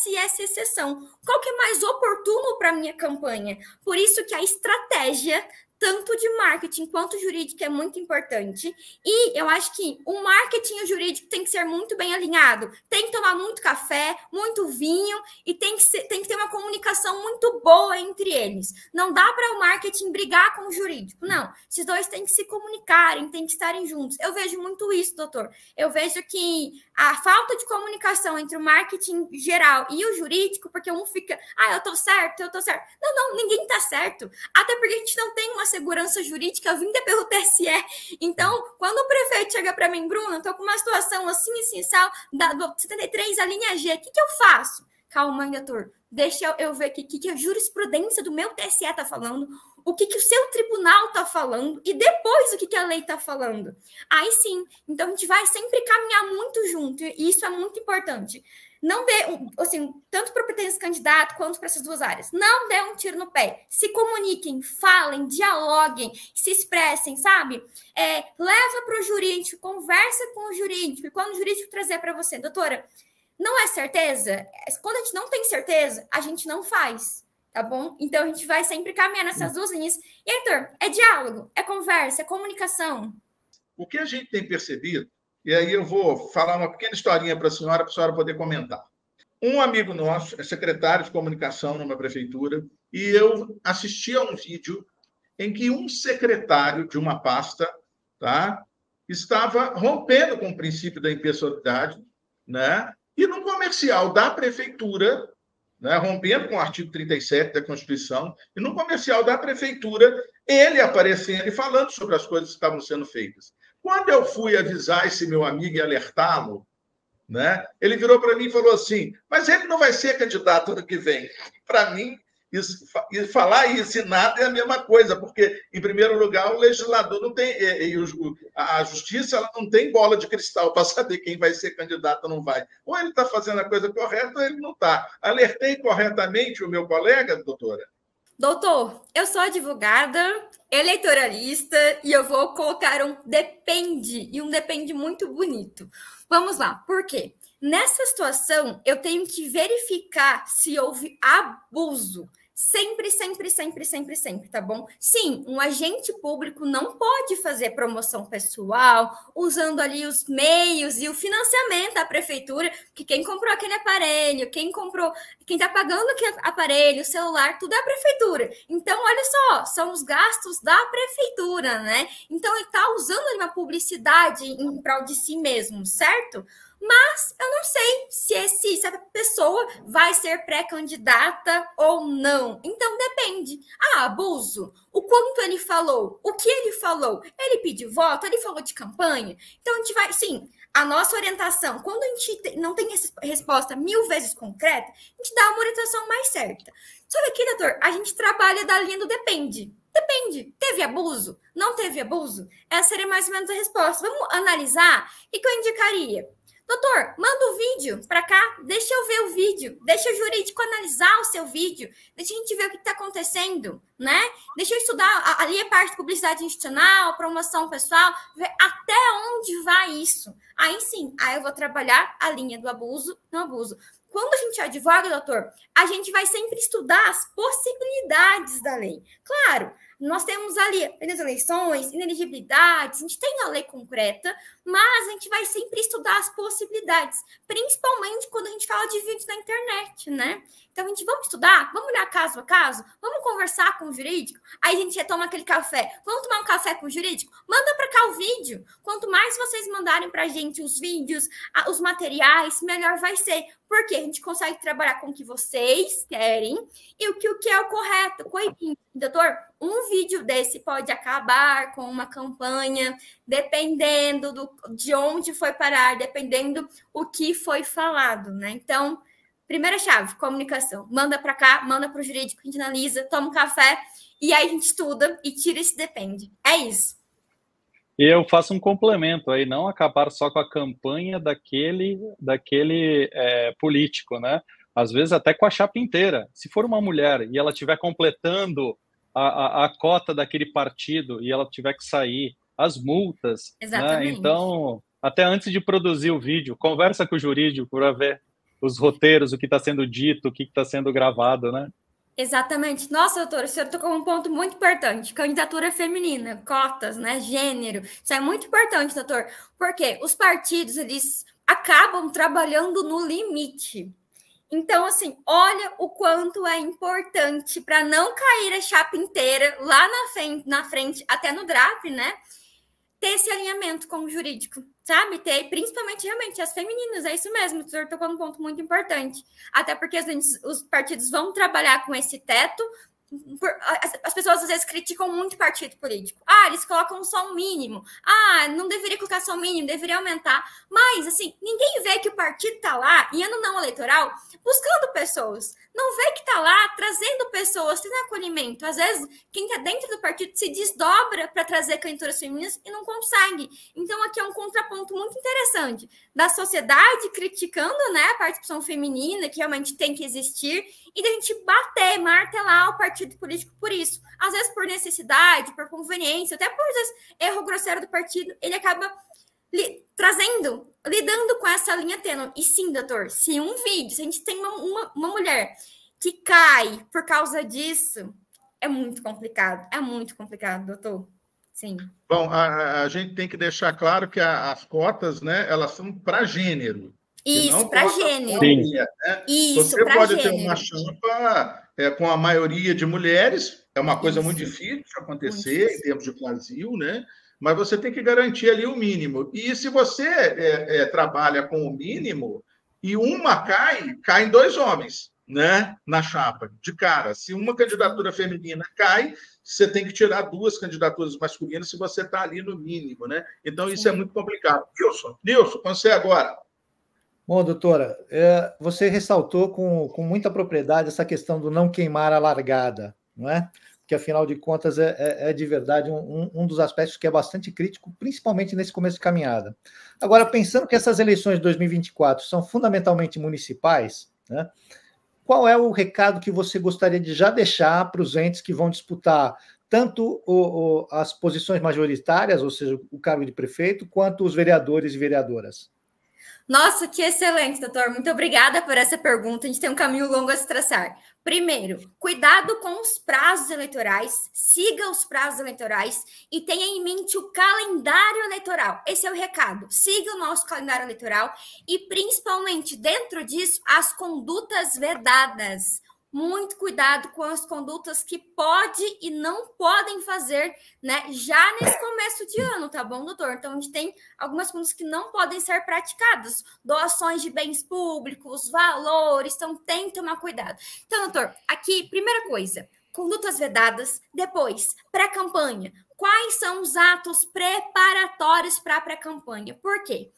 e essa exceção. Qual que é mais oportuno para a minha campanha? Por isso que a estratégia, tanto de marketing quanto jurídico, é muito importante. E eu acho que o marketing e o jurídico tem que ser muito bem alinhado. Tem que tomar muito café, muito vinho e tem que ter uma comunicação muito boa entre eles. Não dá para o marketing brigar com o jurídico, não. Esses dois têm que se comunicarem, têm que estarem juntos. Eu vejo muito isso, doutor. Eu vejo que a falta de comunicação entre o marketing geral e o jurídico, porque um fica, eu tô certo. Não, ninguém tá certo. Até porque a gente não tem uma segurança jurídica vinda pelo TSE. Então, quando o prefeito chega para mim, Bruna, tô com uma situação assim, do 73, a linha G, o que eu faço? calma, doutor, deixa eu ver aqui o que a jurisprudência do meu TSE está falando, o que o seu tribunal está falando e depois o que a lei está falando. Aí sim, então a gente vai sempre caminhar muito junto e isso é muito importante. Não dê, assim, tanto para o pretendente candidato quanto para essas duas áreas. Não dê um tiro no pé. Se comuniquem, falem, dialoguem, se expressem, sabe? Leva para o jurídico, conversa com o jurídico. E quando o jurídico trazer para você, doutora, não é certeza? Quando a gente não tem certeza, a gente não faz, tá bom? Então a gente vai sempre caminhar nessas duas linhas. E, Heitor, é diálogo, é conversa, é comunicação. O que a gente tem percebido, e aí eu vou falar uma pequena historinha para a senhora poder comentar. Um amigo nosso é secretário de comunicação numa prefeitura e eu assisti a um vídeo em que um secretário de uma pasta, tá, estava rompendo com o princípio da impessoalidade, né, e no comercial da prefeitura, né, rompendo com o artigo 37 da Constituição, e no comercial da prefeitura, ele aparecendo e falando sobre as coisas que estavam sendo feitas. Quando eu fui avisar esse meu amigo e alertá-lo, né, ele virou para mim e falou assim, mas ele não vai ser candidato ano que vem. Para mim, falar isso e nada é a mesma coisa, porque, em primeiro lugar, o legislador não tem, a justiça ela não tem bola de cristal para saber quem vai ser candidato ou não vai. Ou ele está fazendo a coisa correta ou ele não está. Alertei corretamente o meu colega, doutora? Doutor, eu sou advogada, eleitoralista e eu vou colocar um depende, e um depende muito bonito. Vamos lá, por quê? Nessa situação, eu tenho que verificar se houve abuso. Sempre, sempre, sempre, sempre, sempre, tá bom? Sim, um agente público não pode fazer promoção pessoal, usando ali os meios e o financiamento da prefeitura, que quem comprou aquele aparelho, quem tá pagando aquele aparelho, o celular, tudo é a prefeitura. Então, olha só, são os gastos da prefeitura, né? Então, ele tá usando ali uma publicidade em prol de si mesmo, certo? Mas eu não sei se a pessoa vai ser pré-candidata ou não. Então, depende. Abuso. O quanto ele falou, o que ele falou. Ele pediu voto, ele falou de campanha. Então, a gente vai... Sim, a nossa orientação, quando a gente não tem resposta 1000 vezes concreta, a gente dá uma orientação mais certa. Só que aqui, doutor, a gente trabalha da linha do depende. Depende. Teve abuso? Não teve abuso? Essa seria mais ou menos a resposta. Vamos analisar? O que eu indicaria? Doutor, manda o vídeo para cá, deixa eu ver o vídeo, deixa o jurídico analisar o seu vídeo, deixa a gente ver o que está acontecendo, né? Deixa eu estudar, ali é parte de publicidade institucional, promoção pessoal, ver até onde vai isso. Aí sim, aí eu vou trabalhar a linha do abuso, não abuso. Quando a gente advoga, doutor, a gente vai sempre estudar as possibilidades da lei. Claro, nós temos ali as eleições, inelegibilidades, a gente tem a lei concreta, mas a gente vai sempre estudar as possibilidades, principalmente quando a gente fala de vídeos na internet, né? Então, a gente vamos estudar, vamos olhar caso a caso, vamos conversar com o jurídico, aí a gente retoma aquele café, vamos tomar um café com o jurídico? Manda para cá o vídeo. Quanto mais vocês mandarem para a gente os vídeos, os materiais, melhor vai ser, porque a gente consegue trabalhar com o que vocês querem e o que é o correto. Doutor, um vídeo desse pode acabar com uma campanha, dependendo de onde foi parar, dependendo o que foi falado, né? Então, primeira chave, comunicação. Manda para cá, manda para o jurídico, a gente analisa, toma um café e aí a gente estuda e tira esse depende. É isso. E eu faço um complemento aí, não acabar só com a campanha daquele político, né? Às vezes até com a chapa inteira. Se for uma mulher e ela estiver completando a cota daquele partido e ela tiver que sair, as multas, né? Então, até antes de produzir o vídeo, conversa com o jurídico para ver os roteiros, o que está sendo dito, o que está sendo gravado, né? Exatamente. Nossa, doutora, o senhor tocou um ponto muito importante. Candidatura feminina, cotas, né? Gênero. Isso é muito importante, doutor. Porque os partidos, eles acabam trabalhando no limite. Então, assim, olha o quanto é importante para não cair a chapa inteira lá na frente, até no draft, né? Ter esse alinhamento com o jurídico, sabe? Ter, principalmente, realmente, as femininas, é isso mesmo, o senhor tocou num ponto muito importante. Até porque os partidos vão trabalhar com esse teto As pessoas às vezes criticam muito partido político. Eles colocam só um mínimo. Não deveria colocar só um mínimo, deveria aumentar. Mas, assim, ninguém vê que o partido está lá, em ano não eleitoral, buscando pessoas. Não vê que está lá trazendo pessoas, tendo acolhimento. Às vezes, quem está dentro do partido se desdobra para trazer candidaturas femininas e não consegue. Então, aqui é um contraponto muito interessante da sociedade criticando, né, a participação feminina, que realmente tem que existir, e da gente bater, martelar o partido político por isso. Às vezes, por necessidade, por conveniência, até por vezes, erro grosseiro do partido, ele acaba lidando com essa linha tênue. E sim, doutor, se a gente tem uma mulher que cai por causa disso, é muito complicado, doutor. Sim. Bom, a gente tem que deixar claro que as cotas, né, elas são para gênero. Isso, para gênero. Mulher, né? Isso, você pode gênero. ter uma chapa com a maioria de mulheres, é uma coisa muito difícil de acontecer em termos de Brasil, né? Mas você tem que garantir ali o mínimo. E se você trabalha com o mínimo e uma caem 2 homens, né, na chapa, de cara. Se uma candidatura feminina cai, você tem que tirar 2 candidaturas masculinas se você está ali no mínimo, né? Então, isso é muito complicado. Nilson, com você agora. Bom, doutora, você ressaltou com muita propriedade essa questão do não queimar a largada, não é? Que, afinal de contas, é de verdade um dos aspectos que é bastante crítico, principalmente nesse começo de caminhada. Agora, pensando que essas eleições de 2024 são fundamentalmente municipais, né, qual é o recado que você gostaria de já deixar para os entes que vão disputar tanto as posições majoritárias, ou seja, o cargo de prefeito, quanto os vereadores e vereadoras? Nossa, que excelente, doutor. Muito obrigada por essa pergunta. A gente tem um caminho longo a se traçar. Primeiro, cuidado com os prazos eleitorais, siga os prazos eleitorais e tenha em mente o calendário eleitoral. Esse é o recado. Siga o nosso calendário eleitoral e, principalmente, dentro disso, as condutas vedadas. Muito cuidado com as condutas que pode e não podem fazer, né? Já nesse começo de ano, tá bom, doutor? Então, a gente tem algumas condutas que não podem ser praticadas. Doações de bens públicos, valores, então tem que tomar cuidado. Então, doutor, aqui, primeira coisa, condutas vedadas. Depois, pré-campanha. Quais são os atos preparatórios para a pré-campanha? Por quê?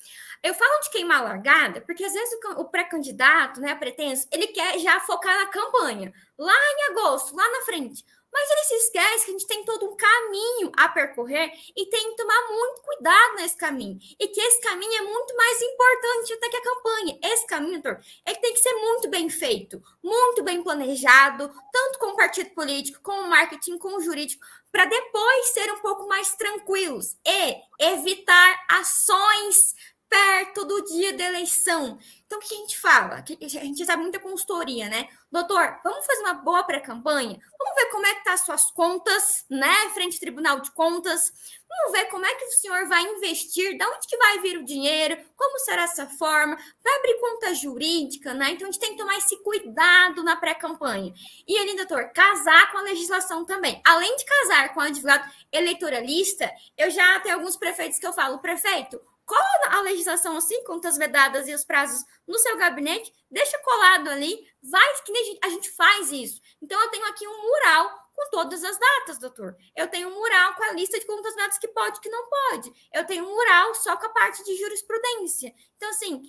Eu falo de queimar a largada, porque às vezes o pré-candidato, né, pretenso, ele quer já focar na campanha, lá em agosto, lá na frente. Mas ele se esquece que a gente tem todo um caminho a percorrer e tem que tomar muito cuidado nesse caminho. E que esse caminho é muito mais importante até que a campanha. Esse caminho, doutor, ele tem que ser muito bem feito, muito bem planejado, tanto com o partido político, com o marketing, com o jurídico, para depois ser um pouco mais tranquilos e evitar ações perto do dia da eleição. Então, o que a gente fala? A gente sabe muita consultoria, né? Doutor, vamos fazer uma boa pré-campanha? Vamos ver como é que estão as suas contas, né? Frente ao Tribunal de Contas. Vamos ver como é que o senhor vai investir, de onde que vai vir o dinheiro, como será essa forma, vai abrir conta jurídica, né? Então, a gente tem que tomar esse cuidado na pré-campanha. E ali, doutor, casar com a legislação também. Além de casar com o advogado eleitoralista, eu já tenho alguns prefeitos que eu falo, prefeito, cola a legislação assim, contas vedadas e os prazos no seu gabinete, deixa colado ali, vai que nem a gente faz isso. Então, eu tenho aqui um mural com todas as datas, doutor. Eu tenho um mural com a lista de contas vedadas que pode e que não pode. Eu tenho um mural só com a parte de jurisprudência. Então, assim,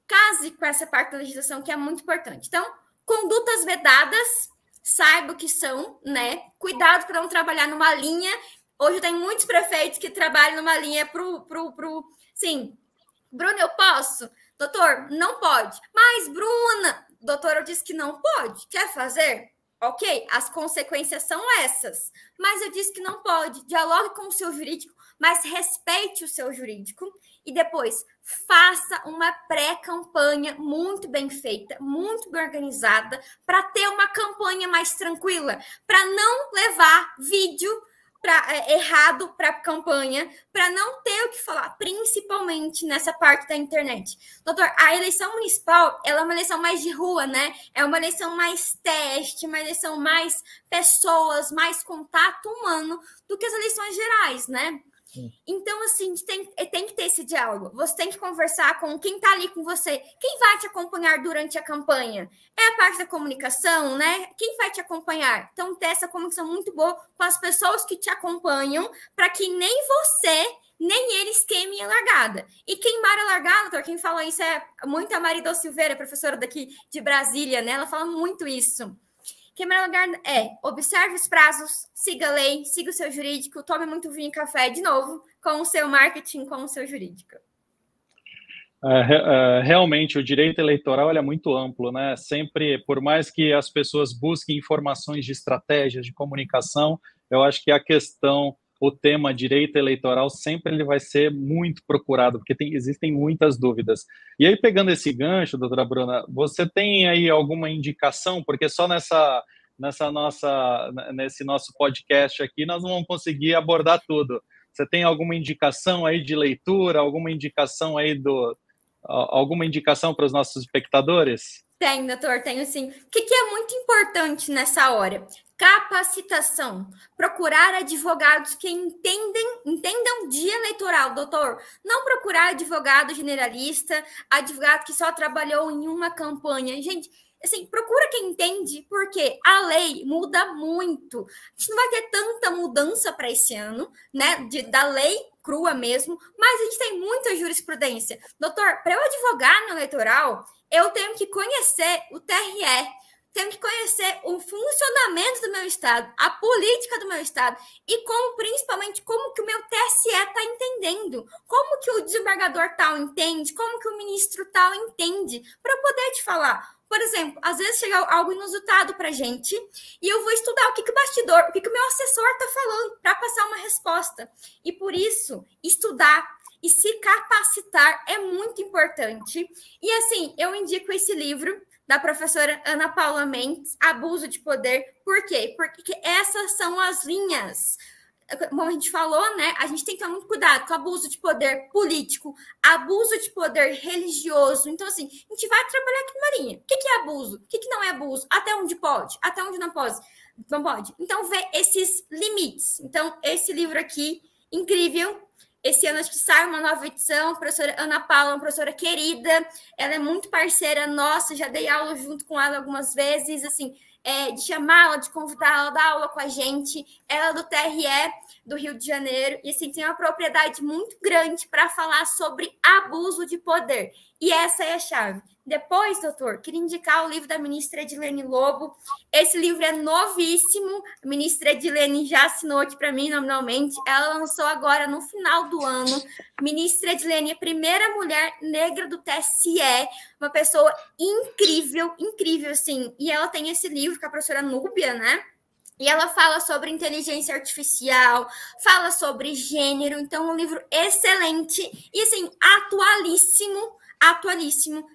case com essa parte da legislação que é muito importante. Então, condutas vedadas, saiba o que são, né? Cuidado para não trabalhar numa linha. Hoje tem muitos prefeitos que trabalham numa linha sim, Bruna, eu posso? Doutor, não pode. Mas, Bruna, doutor, eu disse que não pode. Quer fazer? Ok, as consequências são essas. Mas eu disse que não pode. Dialogue com o seu jurídico, mas respeite o seu jurídico. E depois, faça uma pré-campanha muito bem feita, muito bem organizada, para ter uma campanha mais tranquila, para não levar vídeo errado para a campanha, para não ter o que falar, principalmente nessa parte da internet. Doutor, a eleição municipal, ela é uma eleição mais de rua, né? É uma eleição mais teste, uma eleição mais pessoas, mais contato humano do que as eleições gerais, né? Então, assim, tem que ter esse diálogo. Você tem que conversar com quem está ali com você. Quem vai te acompanhar durante a campanha? É a parte da comunicação, né? Quem vai te acompanhar? Então, ter essa comunicação muito boa com as pessoas que te acompanham, para que nem você, nem eles queimem a largada. E queimar a largada, doutor, quem fala isso é muito a Marida Silveira, professora daqui de Brasília, né? Ela fala muito isso. Queimar a largada observe os prazos, siga a lei, siga o seu jurídico, tome muito vinho e café, de novo, com o seu marketing, com o seu jurídico. Realmente, o direito eleitoral é muito amplo, né? Sempre, por mais que as pessoas busquem informações de estratégias de comunicação, eu acho que o tema direito eleitoral sempre ele vai ser muito procurado, porque existem muitas dúvidas. E aí, pegando esse gancho, doutora Bruna, você tem aí alguma indicação? Porque só nesse nosso podcast aqui, nós não vamos conseguir abordar tudo. Você tem alguma indicação aí de leitura, alguma indicação para os nossos espectadores? Tem, doutor, tenho sim. O que é muito importante nessa hora? Capacitação. Procurar advogados que entendam dia eleitoral, doutor. Não procurar advogado generalista, advogado que só trabalhou em uma campanha. Gente, assim, procura quem entende, porque a lei muda muito. A gente não vai ter tanta mudança para esse ano, né? Da lei crua mesmo, mas a gente tem muita jurisprudência. Doutor, para eu advogar no eleitoral, eu tenho que conhecer o TRE, tenho que conhecer o funcionamento do meu estado, a política do meu estado e principalmente como que o meu TSE está entendendo, como que o desembargador tal entende, como que o ministro tal entende, para eu poder te falar. Por exemplo, às vezes chega algo inusitado para a gente e eu vou estudar o que o bastidor, o que o meu assessor está falando para passar uma resposta. E por isso, estudar e se capacitar é muito importante. E assim, eu indico esse livro da professora Ana Paula Mendes, Abuso de Poder. Por quê? Porque essas são as linhas. Como a gente falou, né? A gente tem que ter muito cuidado com abuso de poder político, abuso de poder religioso. Então, assim, a gente vai trabalhar aqui, Marinha. O que é abuso? O que não é abuso? Até onde pode? Até onde não pode? Não pode. Então, ver esses limites. Então, esse livro aqui, incrível. Esse ano acho que sai uma nova edição. A professora Ana Paula, uma professora querida. Ela é muito parceira nossa. Já dei aula junto com ela algumas vezes, assim... de chamá-la, de convidá-la a dar aula com a gente. Ela é do TRE do Rio de Janeiro e assim, tem uma propriedade muito grande para falar sobre abuso de poder. E essa é a chave. Depois, doutor, queria indicar o livro da ministra Edilene Lobo. Esse livro é novíssimo. A ministra Edilene já assinou aqui para mim nominalmente. Ela lançou agora no final do ano. Ministra Edilene é a primeira mulher negra do TSE, uma pessoa incrível, incrível, assim. E ela tem esse livro com a professora Núbia, né? E ela fala sobre inteligência artificial, fala sobre gênero. Então, um livro excelente e, assim, atualíssimo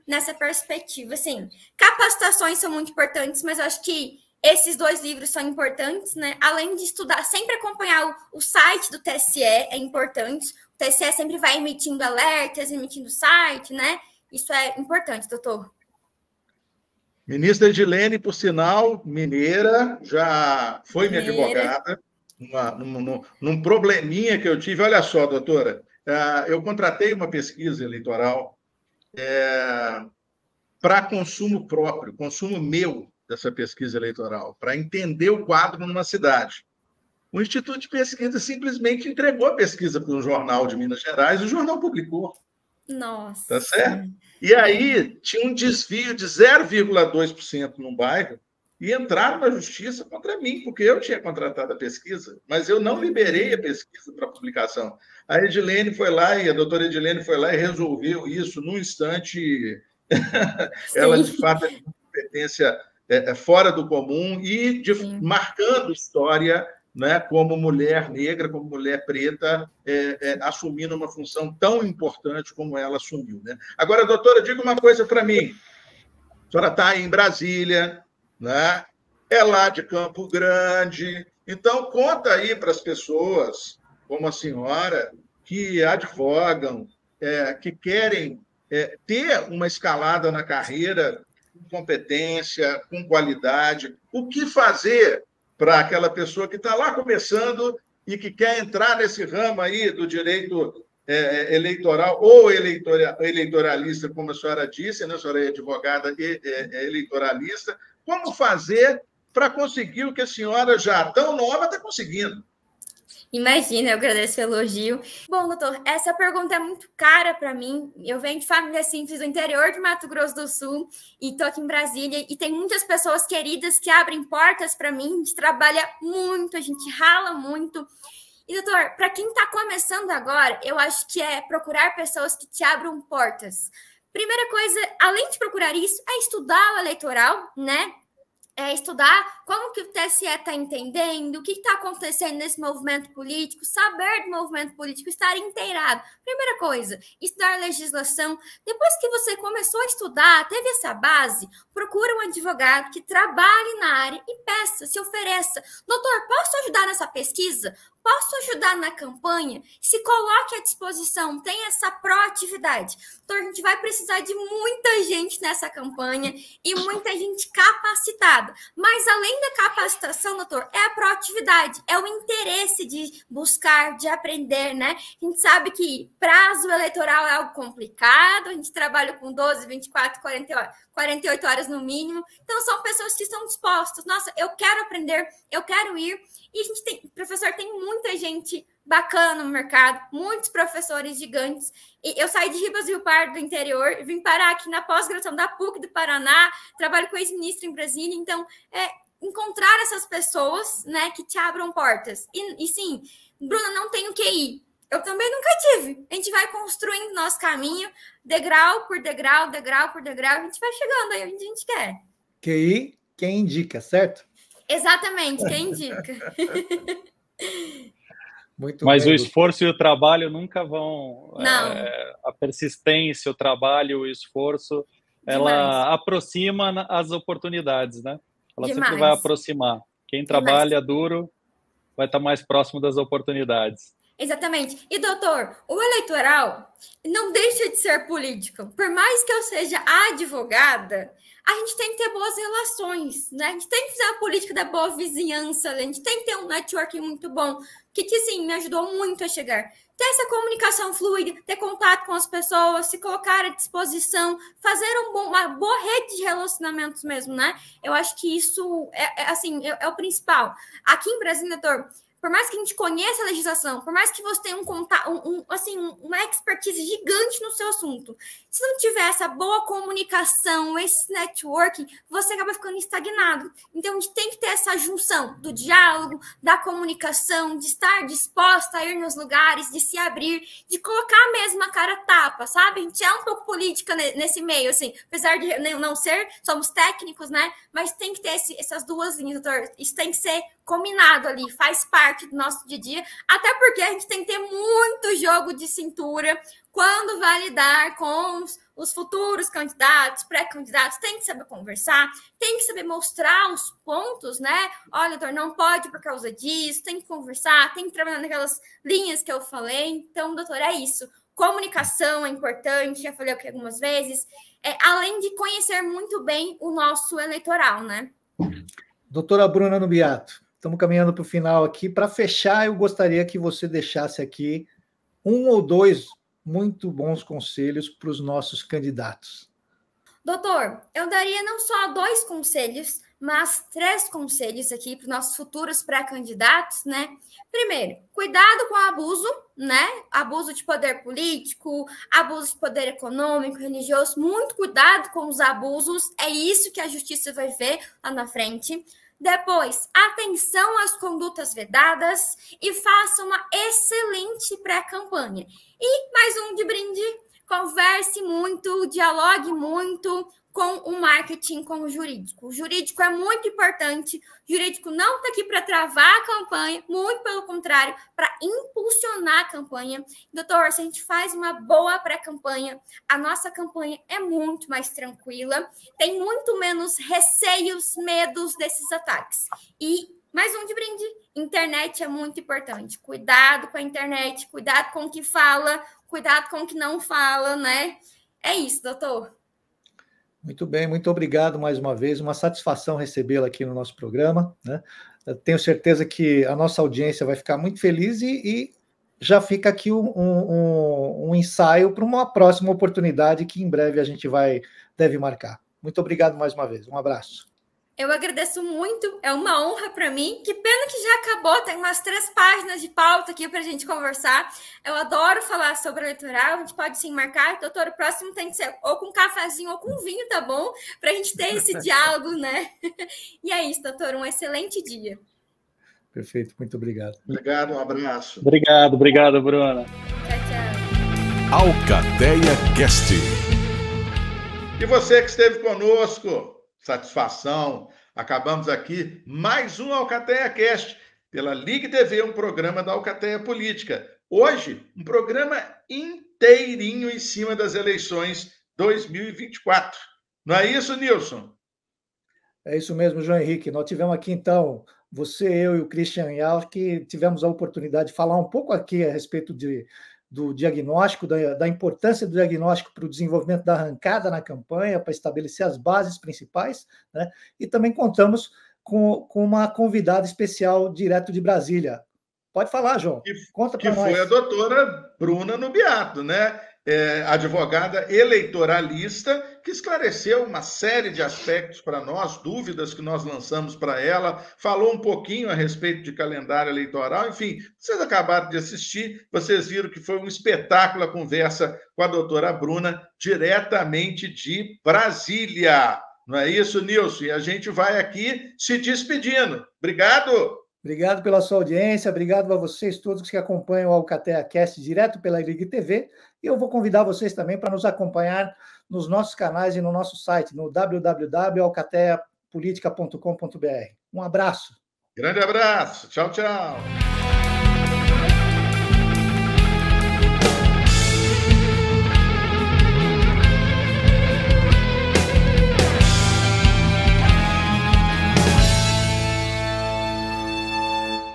nessa perspectiva. Assim, capacitações são muito importantes, mas eu acho que esses dois livros são importantes, né? Além de estudar, sempre acompanhar o site do TSE é importante. O TSE sempre vai emitindo alertas, emitindo site, né? Isso é importante, doutor. Ministra Edilene, por sinal, mineira, já foi minha advogada, num probleminha que eu tive. Olha só, doutora, eu contratei uma pesquisa eleitoral para consumo próprio, consumo meu dessa pesquisa eleitoral, para entender o quadro numa cidade. O Instituto de Pesquisa simplesmente entregou a pesquisa para um jornal de Minas Gerais e o jornal publicou. Nossa. Tá certo? E aí tinha um desvio de 0,2% no bairro e entraram na justiça contra mim, porque eu tinha contratado a pesquisa, mas eu não liberei a pesquisa para publicação. A Edilene foi lá, e a doutora Edilene foi lá e resolveu isso num instante. Ela, de fato, é de competência fora do comum e marcando história, né, como mulher negra, como mulher preta, assumindo uma função tão importante como ela assumiu. Né? Agora, doutora, diga uma coisa para mim. A senhora está em Brasília, né? É lá de Campo Grande. Então, conta aí para as pessoas, como a senhora, que advogam, que querem ter uma escalada na carreira com competência, com qualidade. O que fazer para aquela pessoa que está lá começando e que quer entrar nesse ramo aí do direito eleitoral ou eleitoralista, como a senhora disse, né? A senhora é advogada e eleitoralista, como fazer para conseguir o que a senhora, já tão nova, está conseguindo? Imagina, eu agradeço o elogio. Bom, doutor, essa pergunta é muito cara para mim. Eu venho de família simples do interior de Mato Grosso do Sul e estou aqui em Brasília e tem muitas pessoas queridas que abrem portas para mim. A gente trabalha muito, a gente rala muito. E, doutor, para quem está começando agora, eu acho que é procurar pessoas que te abram portas. Primeira coisa, além de procurar isso, é estudar o eleitoral, né? É estudar como que o TSE está entendendo, o que está acontecendo nesse movimento político, saber do movimento político, estar inteirado. Primeira coisa, estudar legislação. Depois que você começou a estudar, teve essa base, procura um advogado que trabalhe na área e peça, se ofereça. Doutor, posso ajudar nessa pesquisa? Posso ajudar na campanha? Se coloque à disposição, tenha essa proatividade. Então, a gente vai precisar de muita gente nessa campanha e muita gente capacitada. Mas, além da capacitação, doutor, é a proatividade, é o interesse de buscar, de aprender, né? A gente sabe que prazo eleitoral é algo complicado, a gente trabalha com 12, 24, 48 horas no mínimo. Então, são pessoas que estão dispostas. Nossa, eu quero aprender, eu quero ir. E a gente tem, professor, tem muita gente bacana no mercado, muitos professores gigantes. E eu saí de Ribas do Rio Pardo, do interior, vim parar aqui na pós-graduação da PUC do Paraná, trabalho com ex-ministro em Brasília. Então, encontrar essas pessoas, né, que te abram portas. E sim, Bruna, não tenho QI. Eu também nunca tive. A gente vai construindo nosso caminho, degrau por degrau, degrau por degrau, a gente vai chegando aí onde a gente quer. QI, quem indica, certo? Exatamente, quem indica. Muito Mas bem, o esforço e o trabalho nunca vão... Não. A persistência, o trabalho, o esforço, ela aproxima as oportunidades, né? Ela sempre vai aproximar. Quem trabalha duro vai estar mais próximo das oportunidades. Exatamente. E, doutor, o eleitoral não deixa de ser político. Por mais que eu seja advogada, a gente tem que ter boas relações, né? A gente tem que fazer uma política da boa vizinhança, a gente tem que ter um networking muito bom, que sim, me ajudou muito a chegar. Ter essa comunicação fluida, ter contato com as pessoas, se colocar à disposição, fazer uma boa rede de relacionamentos mesmo, né? Eu acho que isso é o principal. Aqui em Brasília, doutor, por mais que a gente conheça a legislação, por mais que você tenha uma expertise gigante no seu assunto, se não tiver essa boa comunicação, esse networking, você acaba ficando estagnado. Então, a gente tem que ter essa junção do diálogo, da comunicação, de estar disposta a ir nos lugares, de se abrir, de colocar mesmo a cara tapa, sabe? A gente é um pouco política nesse meio, assim, apesar de não ser, somos técnicos, né? Mas tem que ter essas duas linhas, doutor. Isso tem que ser combinado ali, faz parte do nosso dia a dia, até porque a gente tem que ter muito jogo de cintura quando vai lidar com os futuros candidatos, pré-candidatos, tem que saber conversar, tem que saber mostrar os pontos, né? Olha, doutor, não pode por causa disso, tem que conversar, tem que trabalhar naquelas linhas que eu falei. Então, doutor, é isso. Comunicação é importante, já falei aqui algumas vezes, além de conhecer muito bem o nosso eleitoral, né? Doutora Bruna Nubiato, estamos caminhando para o final aqui. Para fechar, eu gostaria que você deixasse aqui 1 ou 2 muito bons conselhos para os nossos candidatos. Doutor, eu daria não só 2 conselhos, mas 3 conselhos aqui para os nossos futuros pré-candidatos, né? Primeiro, cuidado com o abuso, né? Abuso de poder político, abuso de poder econômico, religioso. Muito cuidado com os abusos. É isso que a justiça vai ver lá na frente. Depois, atenção às condutas vedadas e faça uma excelente pré-campanha. E mais um de brinde, converse muito, dialogue muito com o marketing, com o jurídico. O jurídico é muito importante, o jurídico não está aqui para travar a campanha, muito pelo contrário, para impulsionar a campanha. Doutor, se a gente faz uma boa pré-campanha, a nossa campanha é muito mais tranquila, tem muito menos receios, medos desses ataques. E mais um de brinde, internet é muito importante. Cuidado com a internet, cuidado com o que fala, cuidado com o que não fala, né? É isso, doutor. Muito bem, muito obrigado mais uma vez. Uma satisfação recebê-la aqui no nosso programa, né? Eu tenho certeza que a nossa audiência vai ficar muito feliz e já fica aqui um ensaio para uma próxima oportunidade que em breve a gente deve marcar. Muito obrigado mais uma vez. Um abraço. Eu agradeço muito, é uma honra para mim. Que pena que já acabou, tem umas 3 páginas de pauta aqui para a gente conversar. Eu adoro falar sobre eleitoral, a gente pode sim marcar. Doutor, o próximo tem que ser ou com cafezinho ou com vinho, tá bom? Para a gente ter esse diálogo, né? E é isso, doutor, um excelente dia. Perfeito, muito obrigado. Obrigado, um abraço. Obrigado, Bruna. Tchau, tchau. Alcateia Cast. E você que esteve conosco, satisfação. Acabamos aqui mais um Alcateia Cast pela Ligue TV, um programa da Alcateia Política. Hoje, um programa inteirinho em cima das eleições 2024. Não é isso, Nilson? É isso mesmo, João Henrique. Nós tivemos aqui, então, você, eu e o Christian Yal, que tivemos a oportunidade de falar um pouco aqui a respeito do diagnóstico, da importância do diagnóstico para o desenvolvimento da arrancada na campanha, para estabelecer as bases principais, né? E também contamos com uma convidada especial direto de Brasília. Pode falar, João. Conta para nós. Que foi a doutora Bruna Nubiato, né? Advogada eleitoralista, que esclareceu uma série de aspectos para nós, dúvidas que nós lançamos para ela, falou um pouquinho a respeito de calendário eleitoral, enfim, vocês acabaram de assistir, vocês viram que foi um espetáculo a conversa com a doutora Bruna, diretamente de Brasília. Não é isso, Nilson? E a gente vai aqui se despedindo. Obrigado! Obrigado pela sua audiência, obrigado a vocês todos que acompanham o Alcateia Cast direto pela Ligue TV, e eu vou convidar vocês também para nos acompanhar nos nossos canais e no nosso site, no www.alcateiapolitica.com.br. Um abraço. Grande abraço. Tchau, tchau.